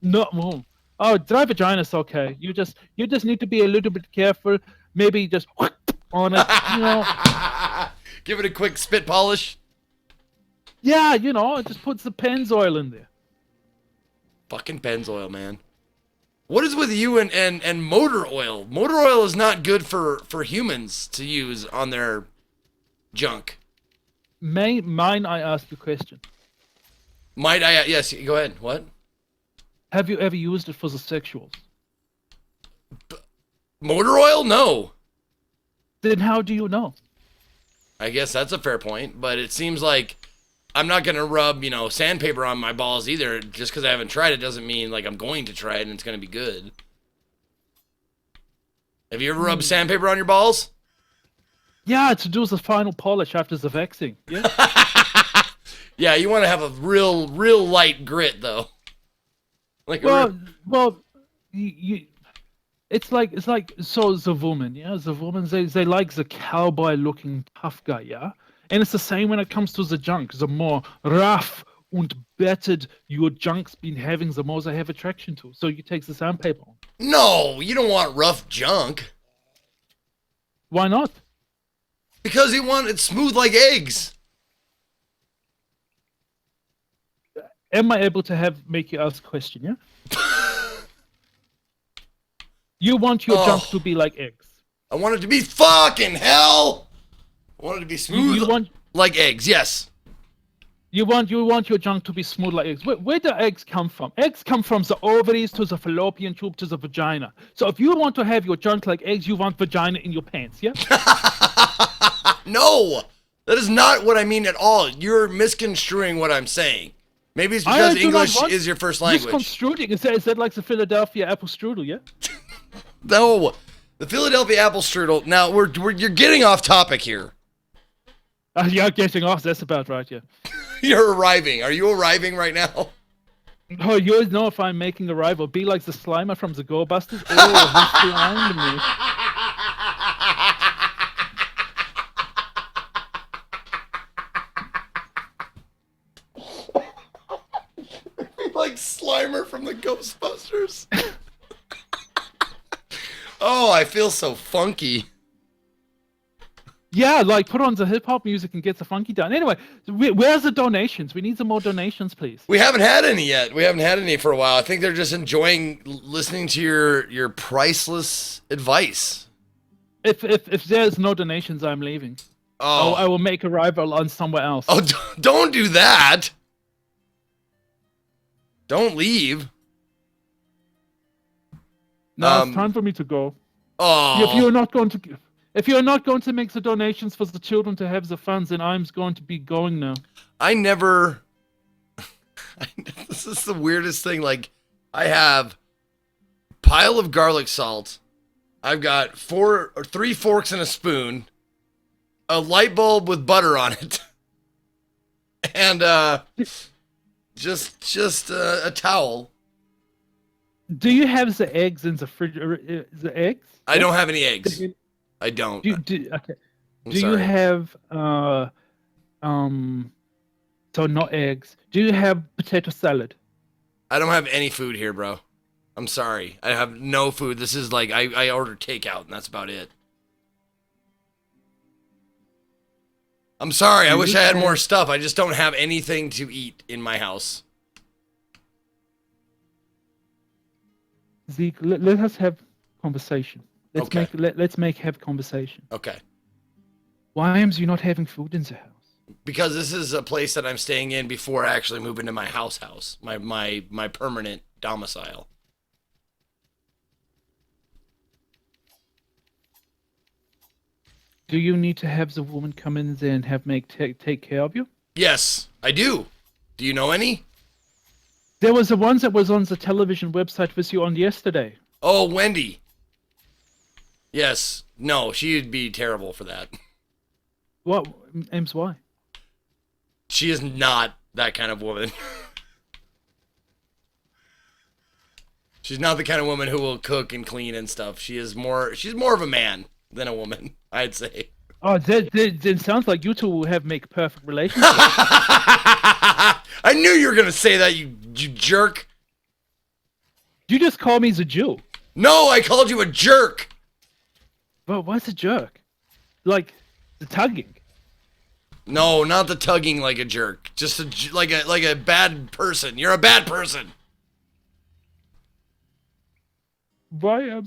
No, oh, dry vagina's okay. You just need to be a little bit careful. Maybe just on it, you know. Give it a quick spit polish. Yeah, you know, just put the Pennzoil in there. Fucking Pennzoil, man. What is with you and motor oil? Motor oil is not good for humans to use on their junk. Mine, I ask you a question. Might I? Yes, go ahead. What? Have you ever used it for the sexuals? Motor oil? No. Then how do you know? I guess that's a fair point, but it seems like I'm not gonna rub, sandpaper on my balls either. Just because I haven't tried it doesn't mean like I'm going to try it and it's gonna be good. Have you ever rubbed sandpaper on your balls? Yeah, to do the final polish after the waxing. Yeah. Yeah, you want to have a real light grit though. Like it's like so the woman, yeah, the woman they like the cowboy looking tough guy, yeah, and it's the same when it comes to the junk. The more rough and battered your junk's been having, the more they have attraction to. So you take the sandpaper on. No, you don't want rough junk. Why not? Because you want it smooth like eggs. Am I able to make you ask a question, yeah? You want your junk to be like eggs. I want it to be fucking hell. I want it to be smooth You want like eggs, yes. you want your junk to be smooth like eggs. Where do eggs come from? Eggs come from the ovaries to the fallopian tube to the vagina. So if you want to have your junk like eggs, you want vagina in your pants, yeah? No, that is not what I mean at all. You're misconstruing what I'm saying. Maybe it's because English is your first language. Misconstruing. Is that like the Philadelphia apple strudel, yeah? No, the Philadelphia apple strudel. Now you're getting off topic here. You're getting off. That's about right, yeah. You're arriving. Are you arriving right now? Oh, you know if I'm making a rival. Be like the Slimer from the Go Busters. Oh, he's behind me. Like Slimer from the Ghostbusters. Oh, I feel so funky. Yeah, like put on the hip hop music and get the funky down. Anyway, where's the donations? We need some more donations, please. We haven't had any yet. We haven't had any for a while. I think they're just enjoying listening to your priceless advice. If there's no donations, I'm leaving. Oh, I will make a rival on somewhere else. Oh, don't do that. Don't leave. No, it's time for me to go. Oh, If you're not going to make the donations for the children to have the funds, then I'm going to be going now. I never. This is the weirdest thing. Like, I have a pile of garlic salt. I've got 3 forks and a spoon, a light bulb with butter on it, and just a towel. Do you have the eggs in the fridge? The eggs? I don't have any eggs. I don't. Okay. I'm Do you sorry. have So not eggs. Do you have potato salad? I don't have any food here, bro. I'm sorry. I have no food. This is like, I ordered takeout, and that's about it. I'm sorry. I wish I had more stuff. I just don't have anything to eat in my house. Zeke, let us have conversation. Let's Okay. have conversation. Okay. Why am you not having food in the house? Because this is a place that I'm staying in before I actually move into my house. My permanent domicile. Do you need to have the woman come in there and take care of you? Yes, I do. Do you know any? There was the ones that was on the television website with you on yesterday. Oh, Wendy. Yes. No, she'd be terrible for that. What? Ames, why? She is not that kind of woman. She's not the kind of woman who will cook and clean and stuff. She's more of a man than a woman, I'd say. Oh, that sounds like you two will make perfect relationships. I knew you were going to say that, you jerk. You just call me the Jew. No, I called you a jerk. Well, what's a jerk? Like the tugging. No, not the tugging like a jerk. Just like a bad person. You're a bad person. Why you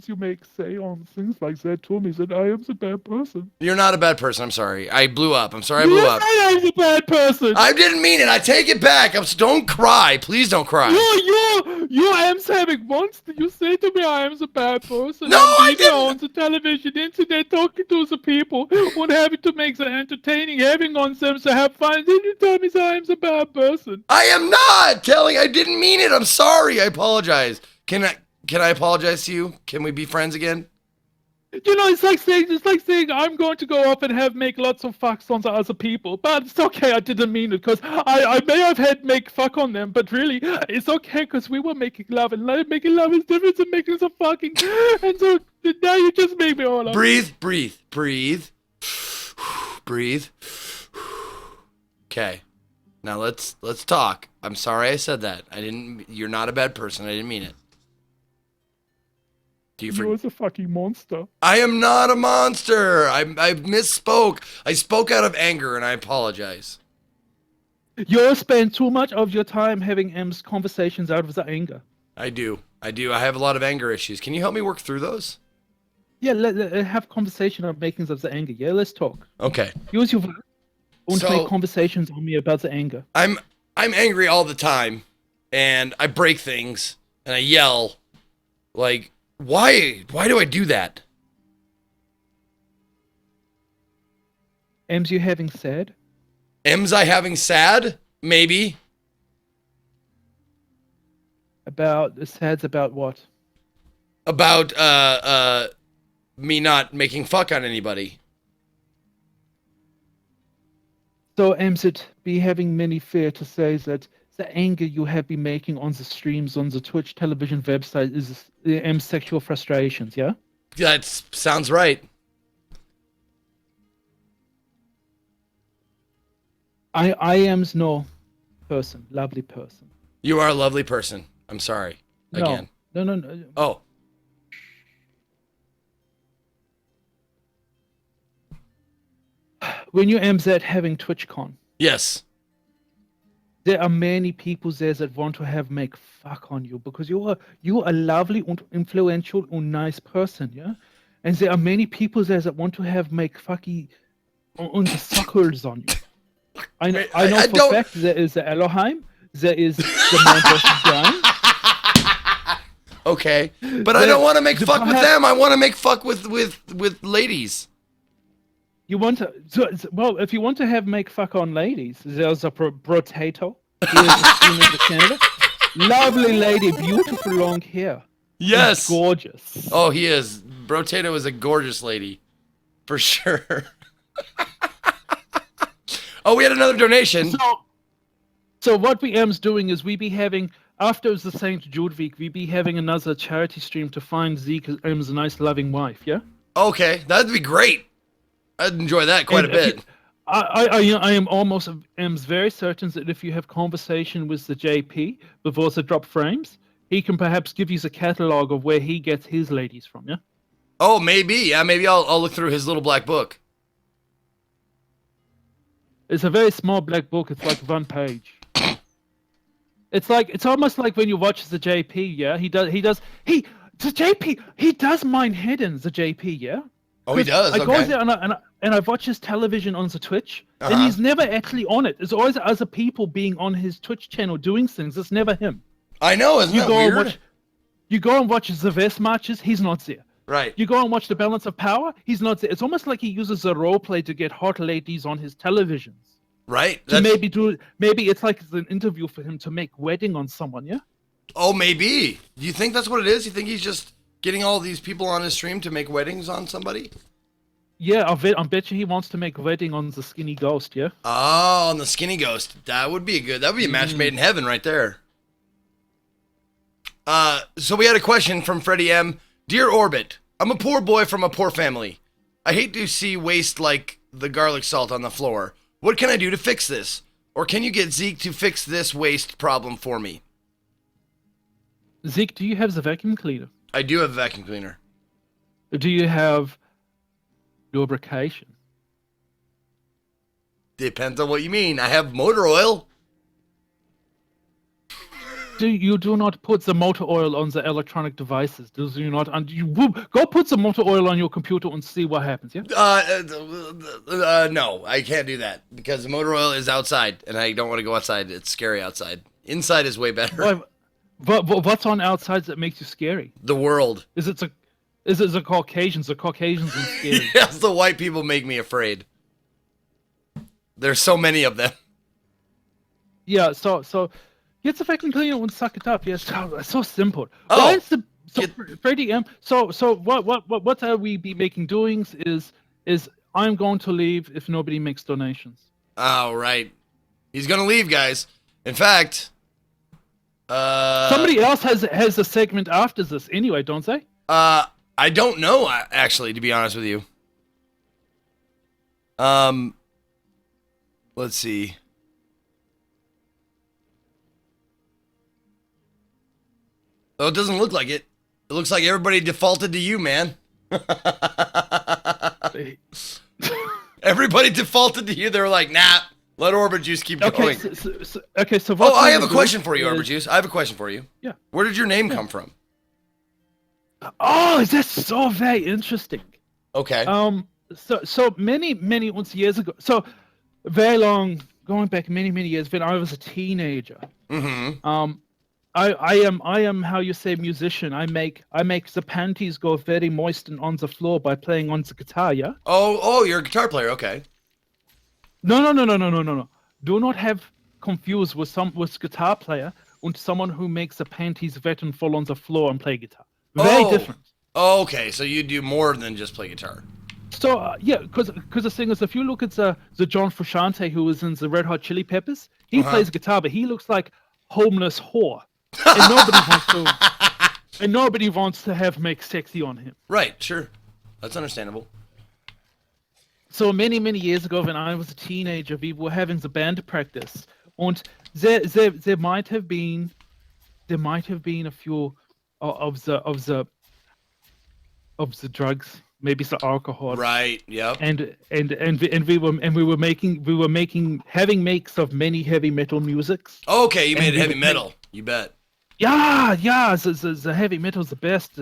say on things like that to me that I am the bad person? You're not a bad person. I'm sorry. I blew up. I'm sorry I blew up. I am the bad person. I didn't mean it. I take it back. Don't cry. Please don't cry. You am having monster. You say to me I am the bad person. No, I didn't. On the television, internet, talking to the people, and having to make them entertaining, having on them to have fun. Then you tell me that I am the bad person. I am not telling. I didn't mean it. I'm sorry. I apologize. Can I apologize to you? Can we be friends again? You know, it's like saying I'm going to go off and make lots of fucks on the other people, but it's okay. I didn't mean it because I may have make fuck on them, but really it's okay because we were making love, and making love is different than making some fucking. And so now you just make me all up. Breathe. Okay. Now let's talk. I'm sorry I said that. You're not a bad person. I didn't mean it. You're a fucking monster. I am not a monster. I misspoke. I spoke out of anger, and I apologize. You spend too much of your time having conversations out of the anger. I do. I have a lot of anger issues. Can you help me work through those? Yeah, let have conversation of makings of the anger. Yeah, let's talk. Okay. Use your and make conversations on me about the anger. I'm angry all the time, and I break things, and I yell. Like, why do I do that? M's you having sad? M's I having sad? Maybe. Sad's about what? About me not making fuck on anybody. So M's it be having many fair to say that the anger you have been making on the streams on the Twitch television website is M's sexual frustrations, yeah? That sounds right. I am's no person, lovely person. You are a lovely person. I'm sorry. Again. No. Oh. When you am's at having TwitchCon, Yes. there are many people there that want to make fuck on you because you're a lovely and influential and nice person, yeah? And there are many people there that want to make fucky on the suckers on you. I know for a fact there is the Elohim, there is the man versus giant. Okay. But I don't want to make fuck with them. I want to make fuck with ladies. You want to well, if you want to make fuck on ladies, there's a Brotato. Here's the Canada. Lovely lady, beautiful long hair. Yes. He's gorgeous. Oh, he is. Brotato is a gorgeous lady. For sure. Oh, we had another donation. So what we am's doing is we be having, after the St. Jude week, we be having another charity stream to find Zeke a nice loving wife, yeah? Okay, that'd be great. I'd enjoy that quite a bit. I am very certain that if you have conversation with the JP before the drop frames, he can perhaps give you the catalog of where he gets his ladies from. Yeah. Oh, maybe. Yeah, maybe I'll look through his little black book. It's a very small black book. It's like 1 page. It's almost like when you watch the JP. Yeah, the JP. He does mine hidden. The JP. Yeah. Oh, he does. I go there and I watch his television on the Twitch, and he's never actually on it. It's always other people being on his Twitch channel doing things. It's never him. I know, isn't that weird? You go and watch the Vest matches. He's not there. Right. You go and watch the Balance of Power. He's not there. It's almost like he uses the role play to get hot ladies on his televisions. Right. Maybe it's like it's an interview for him to make wedding on someone. Yeah. Oh, maybe. Do you think that's what it is? You think he's just getting all these people on his stream to make weddings on somebody? Yeah, I bet you he wants to make a wedding on the Skinny Ghost. Yeah. Oh, on the Skinny Ghost. That would be a match made in heaven right there. So we had a question from Freddie M. Dear Orbit, I'm a poor boy from a poor family. I hate to see waste like the garlic salt on the floor. What can I do to fix this? Or can you get Zeke to fix this waste problem for me? Zeke, do you have the vacuum cleaner? I do have a vacuum cleaner. Do you have lubrication? Depends on what you mean. I have motor oil. You do not put the motor oil on the electronic devices, do you not? And you go put the motor oil on your computer and see what happens. Yeah. No, I can't do that because the motor oil is outside, and I don't want to go outside. It's scary outside. Inside is way better. But what's on outside that makes you scary? The world. Is it the Caucasians? The Caucasians are scary. Yes, the white people make me afraid. There's so many of them. Yeah. So. Get the vacuum cleaner and suck it up. Yes, so simple. Oh, Freddie M. So what are we be making doings is I'm going to leave if nobody makes donations. Oh, right. He's gonna leave, guys. In fact, somebody else has a segment after this anyway, don't they? I don't know actually, to be honest with you. Let's see. Oh, it doesn't look like it. It looks like everybody defaulted to you, man. Everybody defaulted to you. They were like, nah, let Orbit Juice keep going. So oh, I have a question for you, Orbit Juice. I have a question for you. Yeah. Where did your name come from? Oh, that's so very interesting. Okay. So many years ago. So very long, going back many years when I was a teenager. Mm-hmm. I am how you say musician. I make the panties go very moist and on the floor by playing on the guitar. Yeah. Oh, you're a guitar player. Okay. No. Do not have confused with guitar player and someone who makes the panties wet and fall on the floor and play guitar. Very different. Oh, okay. So you do more than just play guitar. So yeah, because the thing is, if you look at the John Frusciante who was in the Red Hot Chili Peppers, he plays guitar, but he looks like homeless whore. And nobody wants to have make sexy on him. Right, sure. That's understandable. So many years ago when I was a teenager, we were having the band practice. And there might have been a few of the drugs, maybe the alcohol. Right, yep. And we were having makes of many heavy metal musics. Okay, you made heavy metal. You bet. Yeah, the heavy metal's the best,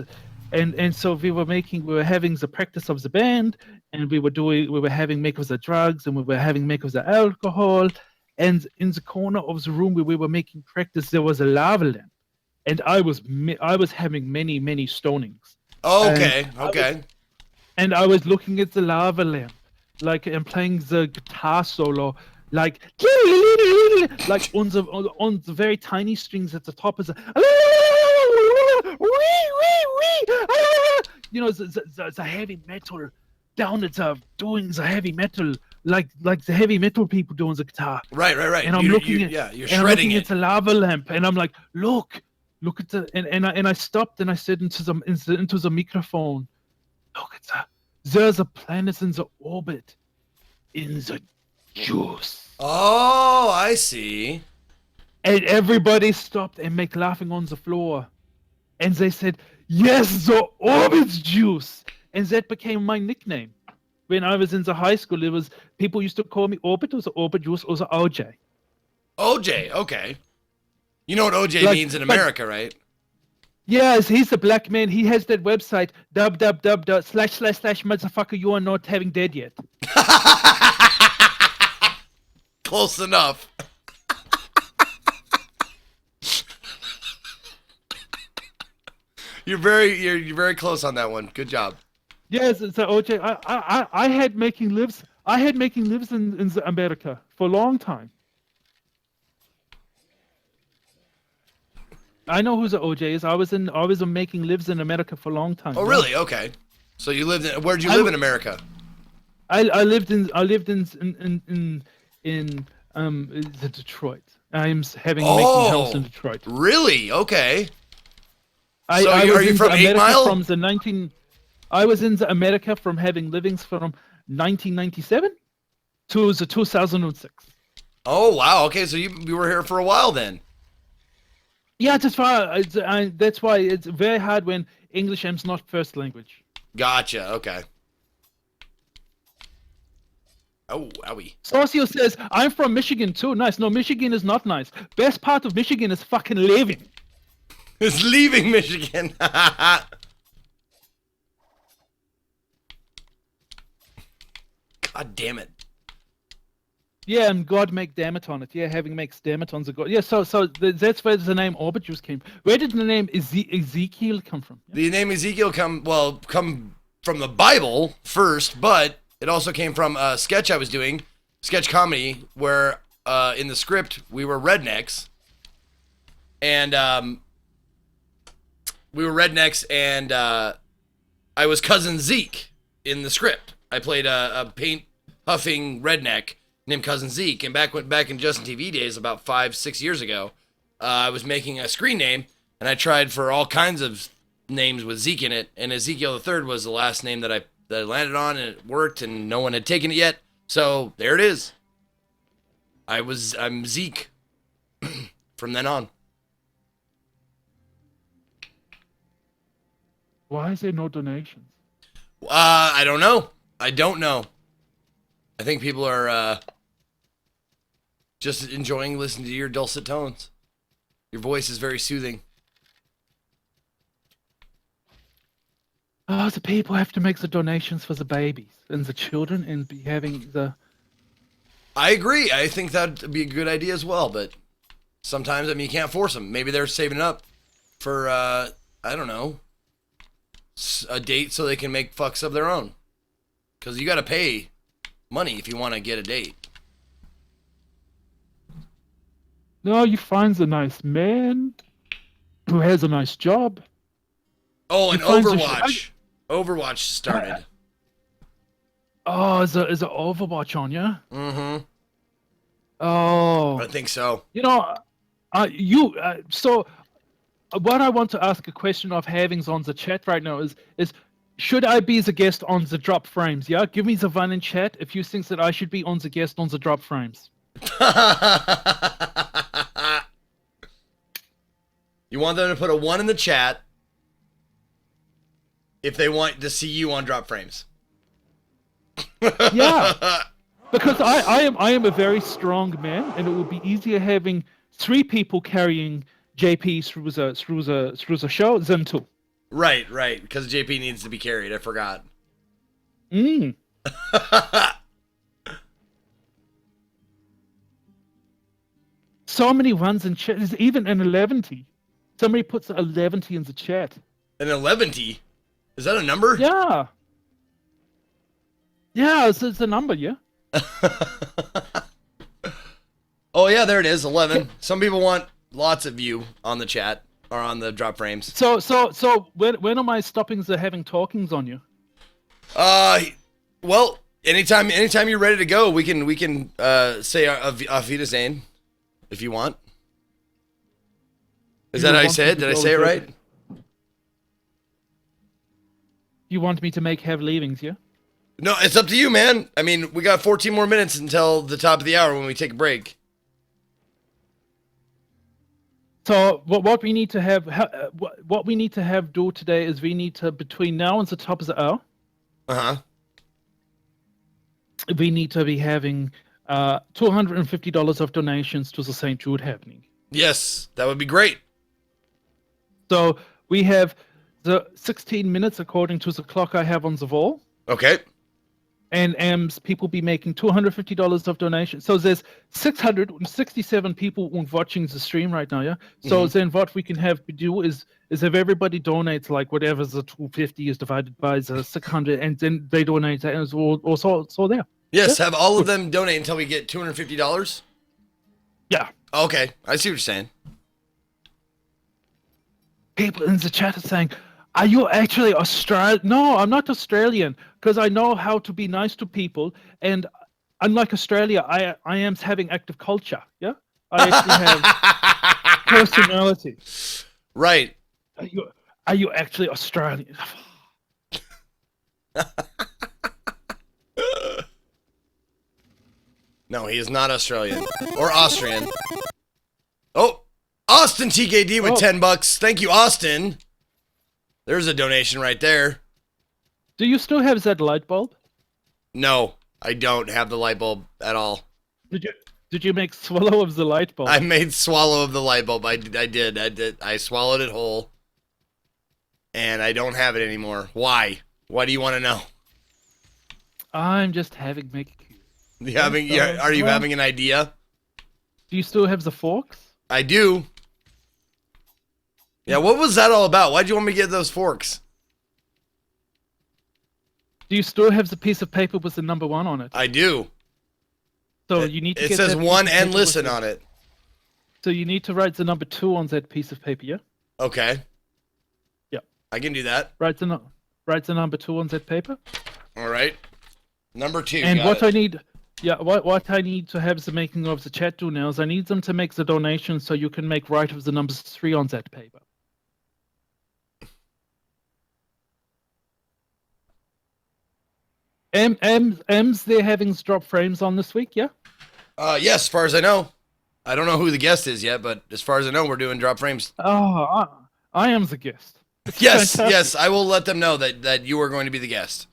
and so we were having the practice of the band, and we were having make of the drugs, and we were having make of the alcohol, and in the corner of the room where we were making practice, there was a lava lamp, and I was having many stonings. Okay. And I was looking at the lava lamp, and playing the guitar solo. Like on the very tiny strings at the top is the heavy metal down at the doing the heavy metal like the heavy metal people doing the guitar. Right. And I'm looking at the lava lamp and I'm like, look at the and I stopped and I said into the microphone, look at there's a planet in the orbit in the juice. Oh, I see. And everybody stopped and make laughing on the floor. And they said, yes, the orbit juice. And that became my nickname. When I was in the high school, it was people used to call me Orbit or the Orbit Juice or the OJ. OJ, okay. You know what OJ Like, means in but- America, right? Yes, he's a black man. He has that website, / motherfucker, you are not having dead yet. Close enough. You're very close on that one. Good job. Yes, it's a OJ. I had making lives. I had making lives in the America for a long time. I know who the OJ is. I was in making lives in America for a long time. Oh, yeah. really? Okay. So you lived in, where'd you I live w- in America? I lived in the Detroit. I'm having making house in Detroit. Really? Okay. I, So I are was you in from the 8 America Mile? From the 19. I was in the America from having livings from 1997 to the 2006. Oh, wow. Okay, so you were here for a while then. Yeah, that's why. That's why it's very hard when English is not first language. Gotcha. Okay. Oh, owie. Saucio says, I'm from Michigan too. Nice. No, Michigan is not nice. Best part of Michigan is fucking living. It's leaving Michigan. God damn it. Yeah, and God make damn it on it. Yeah, having makes damn it on the God. Yeah, so that's where the name Orbit Juice came. Where did the name Ezekiel come from? Yeah. The name Ezekiel come from the Bible first, but it also came from a sketch I was doing, sketch comedy, where in the script we were rednecks, and I was cousin Zeke in the script. I played a paint huffing redneck named Cousin Zeke, and back in Justin TV days, about 5-6 years ago, I was making a screen name, and I tried for all kinds of names with Zeke in it, and Ezekiel III was the last name that I landed on, and it worked, and no one had taken it yet, so there it is. I'm Zeke from then on. Why is there no donations? I don't know. I think people are just enjoying listening to your dulcet tones. Your voice is very soothing. Oh, the people have to make the donations for the babies and the children and be having the... I agree. I think that'd be a good idea as well, but sometimes, I mean, you can't force them. Maybe they're saving up for, I don't know, a date so they can make fucks of their own. Because you got to pay money if you want to get a date. No, you find a nice man who has a nice job. Oh, and He finds a Overwatch. Overwatch started. Oh, is a Overwatch on ya? Mm-hmm. Oh, I think so. you know, so what I want to ask a question of havings on the chat right now is should I be the guest on the drop frames? Yeah, give me the one in chat if you think that I should be on the guest on the drop frames. You want them to put a 1 in the chat if they want to see you on drop frames. Yeah, because I am a very strong man, and it would be easier having 3 people carrying JP through the show than 2. Right, because JP needs to be carried. I forgot. So many ones in chat. There's even an 11. Somebody puts an 11 in the chat. An 11? Is that a number? Yeah. Yeah, it's a number, yeah. Oh, yeah, there it is, 11. Some people want lots of you on the chat or on the drop frames. So when am I stopping the having talkings on you? Well, anytime you're ready to go, we can say Auf Wiedersehen if you want. Is that how you said? Did I say it right? You want me to make have leavings, yeah? No, it's up to you, man. I mean, we got 14 more minutes until the top of the hour when we take a break. So what we need to have what we need to have do today is we need to, between now and the top of the hour, we need to be having $250 of donations to the St. Jude happening. Yes, that would be great. So we have the 16 minutes according to the clock I have on the wall. Okay. And people be making $250 of donations. So there's 667 people watching the stream right now, yeah? So then what we can have do is if everybody donates like whatever the 250 is divided by the 600, and then they donate that, and it's all there. Yes, have all of them donate until we get $250? Yeah. Okay, I see what you're saying. People in the chat are saying, are you actually Australian? No, I'm not Australian, because I know how to be nice to people, and unlike Australia, I am having active culture, yeah? I actually have personality. Right. Are you actually Australian? No, he is not Australian. Or Austrian. Oh, Austin TKD with $10. Thank you, Austin. There's a donation right there. Do you still have that light bulb? No, I don't have the light bulb at all. Did you make swallow of the light bulb? I made swallow of the light bulb. I did. I swallowed it whole. And I don't have it anymore. Why? Why do you want to know? I'm just having Are you having an idea? Do you still have the forks? I do. Yeah, what was that all about? Why'd you want me to get those forks? Do you still have the piece of paper with the number 1 on it? I do. So you need to. It says 1 and listen on it. So you need to write the number 2 on that piece of paper, yeah? Okay. Yeah. I can do that. Write the number 2 on that paper. All right. Number 2. And what I need to have the making of the chat do now is I need them to make the donation so you can make right of the numbers 3 on that paper. M's they're having drop frames on this week, yeah? Yes, as far as I know. I don't know who the guest is yet, but as far as I know, we're doing drop frames. Oh, I am the guest. It's yes, fantastic. yes, I will let them know that you are going to be the guest.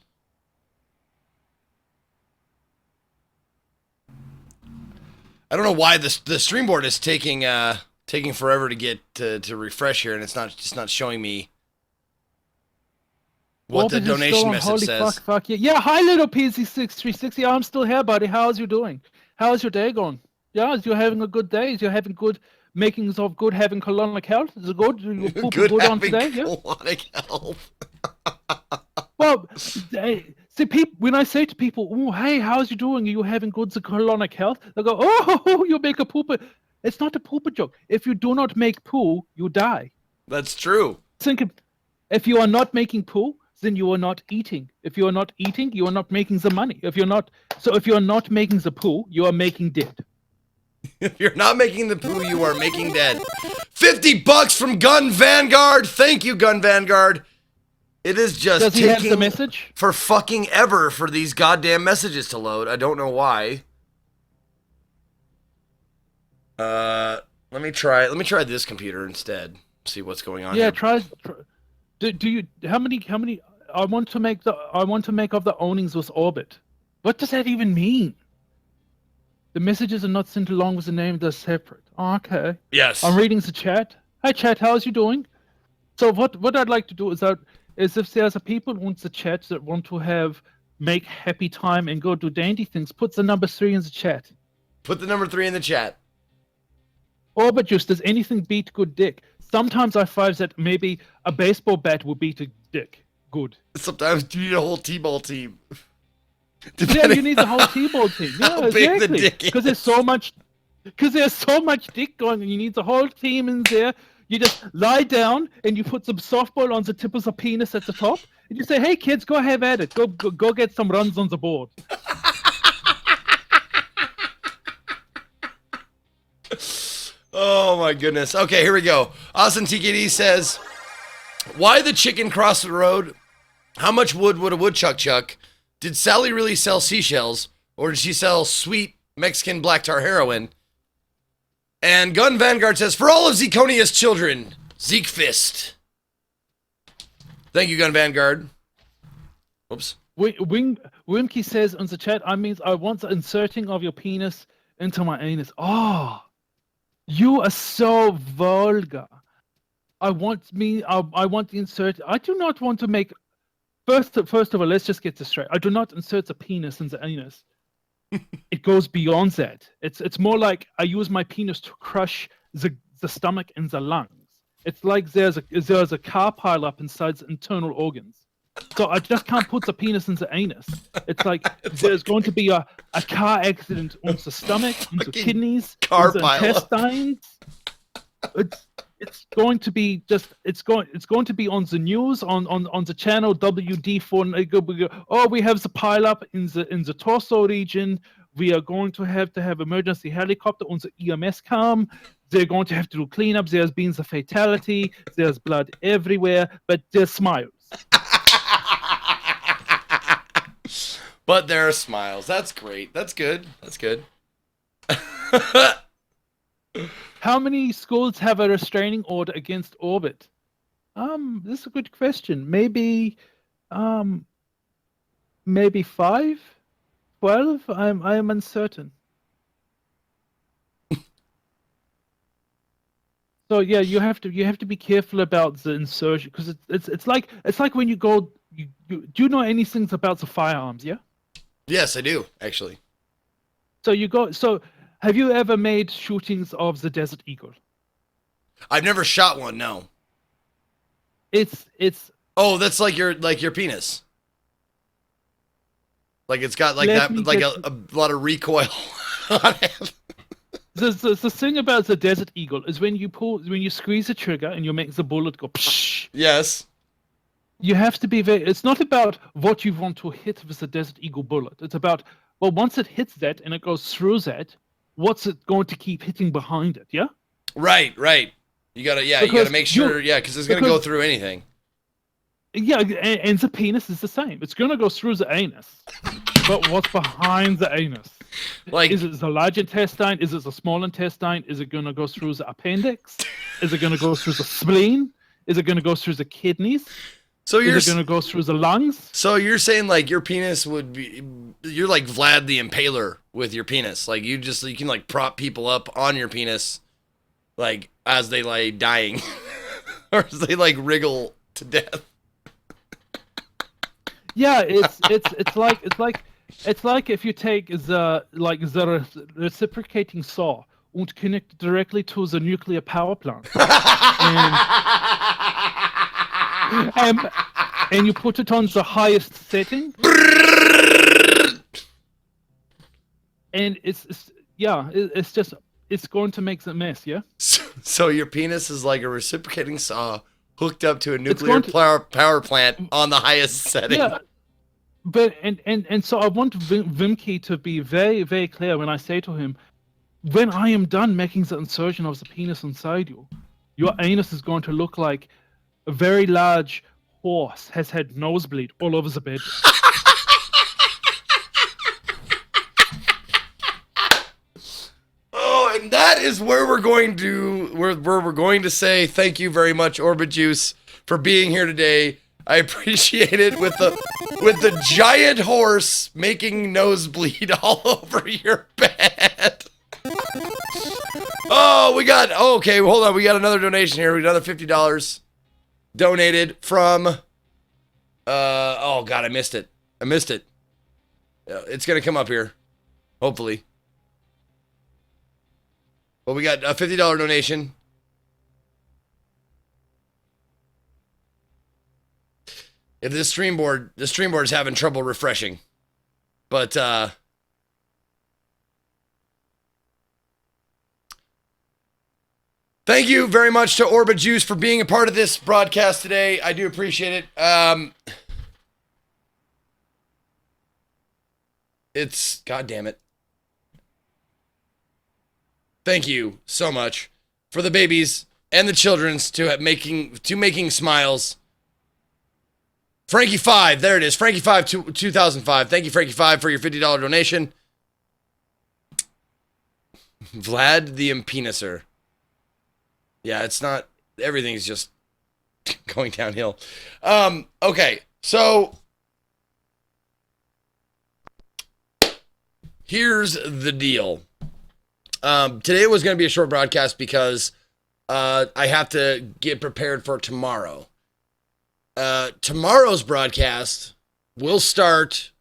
I don't know why the stream board is taking forever to get to refresh here, and it's not showing me what the donation message says. Fuck yeah. Yeah, hi little PZ6360. I'm still here, buddy. How's you doing? How's your day going? Yeah, is you having a good day? Is you having good makings of good having colonic health? Is it good? You poop good on today? Yeah. Colonic health. Well, see, when I say to people, "Oh, hey, how's you doing? Are you having good colonic health?" They go, "Oh, you make a pooper." It's not a pooper joke. If you do not make poo, you die. That's true. Think if you are not making poo, then you are not eating. If you are not eating, you are not making the money. If you're not making the poo, you are making dead. If you're not making the poo, you are making dead. $50 from Gun Vanguard. Thank you, Gun Vanguard. It is just Does he have the message? For fucking ever for these goddamn messages to load. I don't know why. Let me try this computer instead. See what's going on. Yeah, here. try. Do you how many? I want to make of the ownings with Orbit. What does that even mean? The messages are not sent along with the name; they're separate. Oh, okay. Yes. I'm reading the chat. Hi, chat. How's you doing? So what I'd like to do is if there's a people in the chat that want to make happy time and go do dandy things, put the number 3 in the chat. Put the number 3 in the chat. Orbit juice. Does anything beat good dick? Sometimes I find that maybe a baseball bat will beat a dick. Good. Sometimes you need a whole T-ball team. Yeah, you need the whole T-ball team. Yeah, how big the dick is. Because there's so much dick going on. You need the whole team in there. You just lie down and you put some softball on the tip of the penis at the top. And you say, hey, kids, go have at it. Go get some runs on the board. Oh my goodness. Okay, here we go. Austin TKD says, why the chicken cross the road? How much wood would a woodchuck chuck? Did Sally really sell seashells, or did she sell sweet Mexican black tar heroin? And Gun Vanguard says, for all of Zeconia's children, Zeke Fist. Thank you, Gun Vanguard. Oops. Wimkey says on the chat, I want the inserting of your penis into my anus. Oh, you are so vulgar. I want the insert. I do not want to make. First of all, let's just get this straight. I do not insert the penis in the anus. It goes beyond that. It's more like I use my penis to crush the stomach and the lungs. It's like there's a car pile up inside the internal organs. So I just can't put the penis in the anus. It's like there's going to be a car accident on the stomach, on the kidneys, on the intestines. It's going to be it's going to be on the news on the channel WD4. Oh, we have the pile up in the torso region. We are going to have emergency helicopter on the EMS come. They're going to have to do cleanup. There's been a fatality. There's blood everywhere, but there's smiles. But there are smiles. That's great. That's good. That's good. How many schools have a restraining order against Orbit? This is a good question. Maybe 5, 12. I am uncertain. So yeah, you have to be careful about the insertion because it's like when you go. Do you know anything about the firearms? Yeah. Yes, I do actually. So you go. So have you ever made shootings of the Desert Eagle? I've never shot one. No. It's. Oh, that's like your penis. Like it's got like that, like a lot of recoil on it. The thing about the Desert Eagle is when you squeeze the trigger and you make the bullet go psh. Yes. You have to be it's not about what you want to hit with the Desert Eagle bullet. It's about, well, once it hits that and it goes through that, what's it going to keep hitting behind it, yeah? Right. You gotta make sure, because it's gonna go through anything. Yeah, and the penis is the same. It's gonna go through the anus. But what's behind the anus? Like, is it the large intestine? Is it the small intestine? Is it gonna go through the appendix? Is it gonna go through the spleen? Is it gonna go through the kidneys? So is it gonna go through the lungs? So you're saying like your penis would be, you're like Vlad the Impaler with your penis. Like you can like prop people up on your penis, like as they lay dying, or as they like wriggle to death. Yeah, it's like if you take the reciprocating saw and connect it directly to the nuclear power plant. And you put it on the highest setting, and it's going to make the mess, yeah. So your penis is like a reciprocating saw hooked up to a nuclear power plant on the highest setting. Yeah, but and so I want Vimkey to be very, very clear when I say to him, when I am done making the insertion of the penis inside you, your anus is going to look like a very large horse has had nosebleed all over the bed. Oh, and that is where we're going to say thank you very much, Orbit Juice, for being here today. I appreciate it with the giant horse making nosebleed all over your bed. Okay, hold on. We got another donation here. We got another $50 donated from, oh God, I missed it. It's going to come up here, hopefully. Well, we got a $50 donation. If this streamboard is having trouble refreshing, but thank you very much to Orbit Juice for being a part of this broadcast today. I do appreciate it. God damn it. Thank you so much for the babies and the children's to making smiles. Frankie 5, there it is. Frankie 5, 2005. Thank you, Frankie 5, for your $50 donation. Vlad the Impeniser. Yeah, it's not, everything's just going downhill. Okay, so here's the deal. Today was going to be a short broadcast because I have to get prepared for tomorrow. Tomorrow's broadcast will start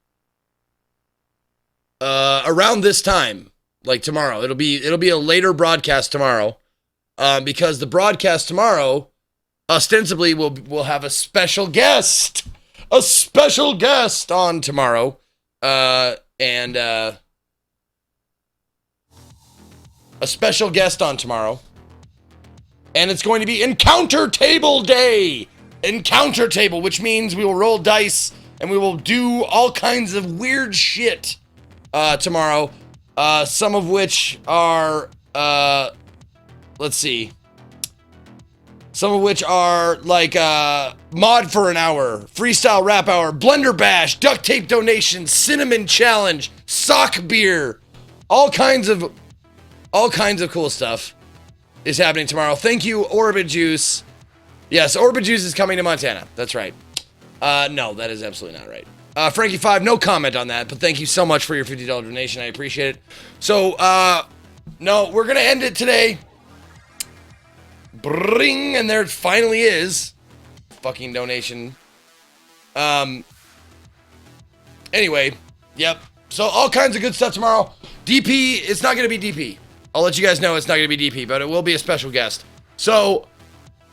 around this time, like tomorrow. It'll be a later broadcast tomorrow, because the broadcast tomorrow ostensibly will have a special guest on tomorrow, and a special guest on tomorrow, and it's going to be Encounter Table Day. Encounter Table, which means we will roll dice and we will do all kinds of weird shit tomorrow. Some of which are, let's see. Some of which are like Mod for an Hour, Freestyle Rap Hour, Blender Bash, Duct Tape Donation, Cinnamon Challenge, Sock Beer. All kinds of cool stuff is happening tomorrow. Thank you, Orbit Juice. Yes, Orbit Juice is coming to Montana. That's right. No, that is absolutely not right. Frankie 5, no comment on that, but thank you so much for your $50 donation. I appreciate it. So, no, we're going to end it today. Bring, and there it finally is. Fucking donation. Anyway, yep. So, all kinds of good stuff tomorrow. DP, it's not going to be DP. I'll let you guys know it's not going to be DP, but it will be a special guest. So,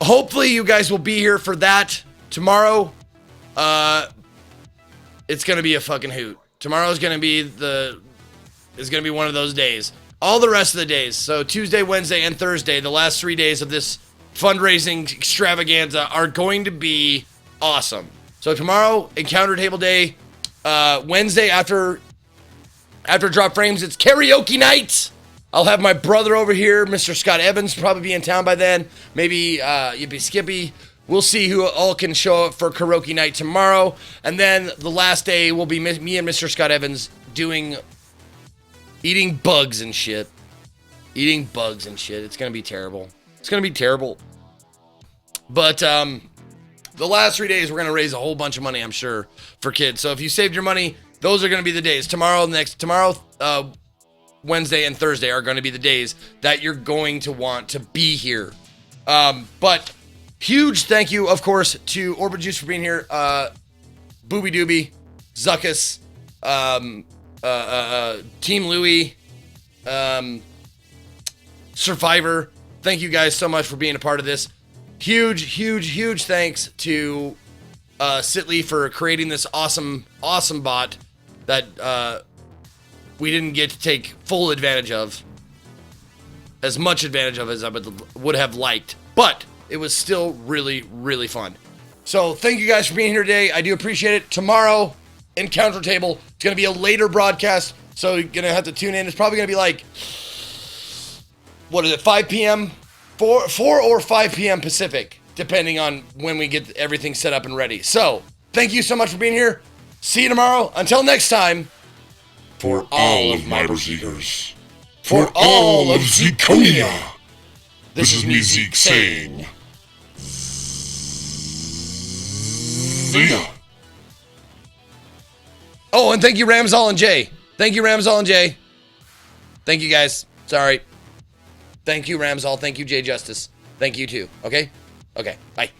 hopefully you guys will be here for that tomorrow. It's going to be a fucking hoot. Tomorrow's going to be one of those days. All the rest of the days, so Tuesday, Wednesday, and Thursday, the last 3 days of this fundraising extravaganza are going to be awesome. So tomorrow, Encounter Table Day. Wednesday, after Drop Frames, it's karaoke night. I'll have my brother over here, Mr. Scott Evans, probably be in town by then. Maybe Yippee Skippy. We'll see who all can show up for karaoke night tomorrow. And then the last day will be me and Mr. Scott Evans eating bugs and shit. It's going to be terrible. But the last 3 days, we're going to raise a whole bunch of money, I'm sure, for kids. So if you saved your money, those are going to be the days. Tomorrow, Wednesday, and Thursday are going to be the days that you're going to want to be here. But huge thank you, of course, to Orbit Juice for being here. Booby Dooby, Zuckus, Team Louie, Survivor. Thank you guys so much for being a part of this. Huge thanks to Sitley for creating this awesome bot that we didn't get to take full advantage of. As much advantage of as I would have liked. But it was still really fun. So thank you guys for being here today. I do appreciate it. Tomorrow, Encounter Table. It's going to be a later broadcast, so you're going to have to tune in. It's probably going to be like, 5 p.m.? 4 or 5 p.m. Pacific, depending on when we get everything set up and ready. So, thank you so much for being here. See you tomorrow. Until next time. For all of my Berserkers. For all of Zekonia. This is me, Zeke, saying... Zia. Oh, and thank you, Ramsall and Jay. Thank you, guys. Sorry. Thank you, Ramsall. Thank you, Jay Justice. Thank you, too. Okay? Okay. Bye.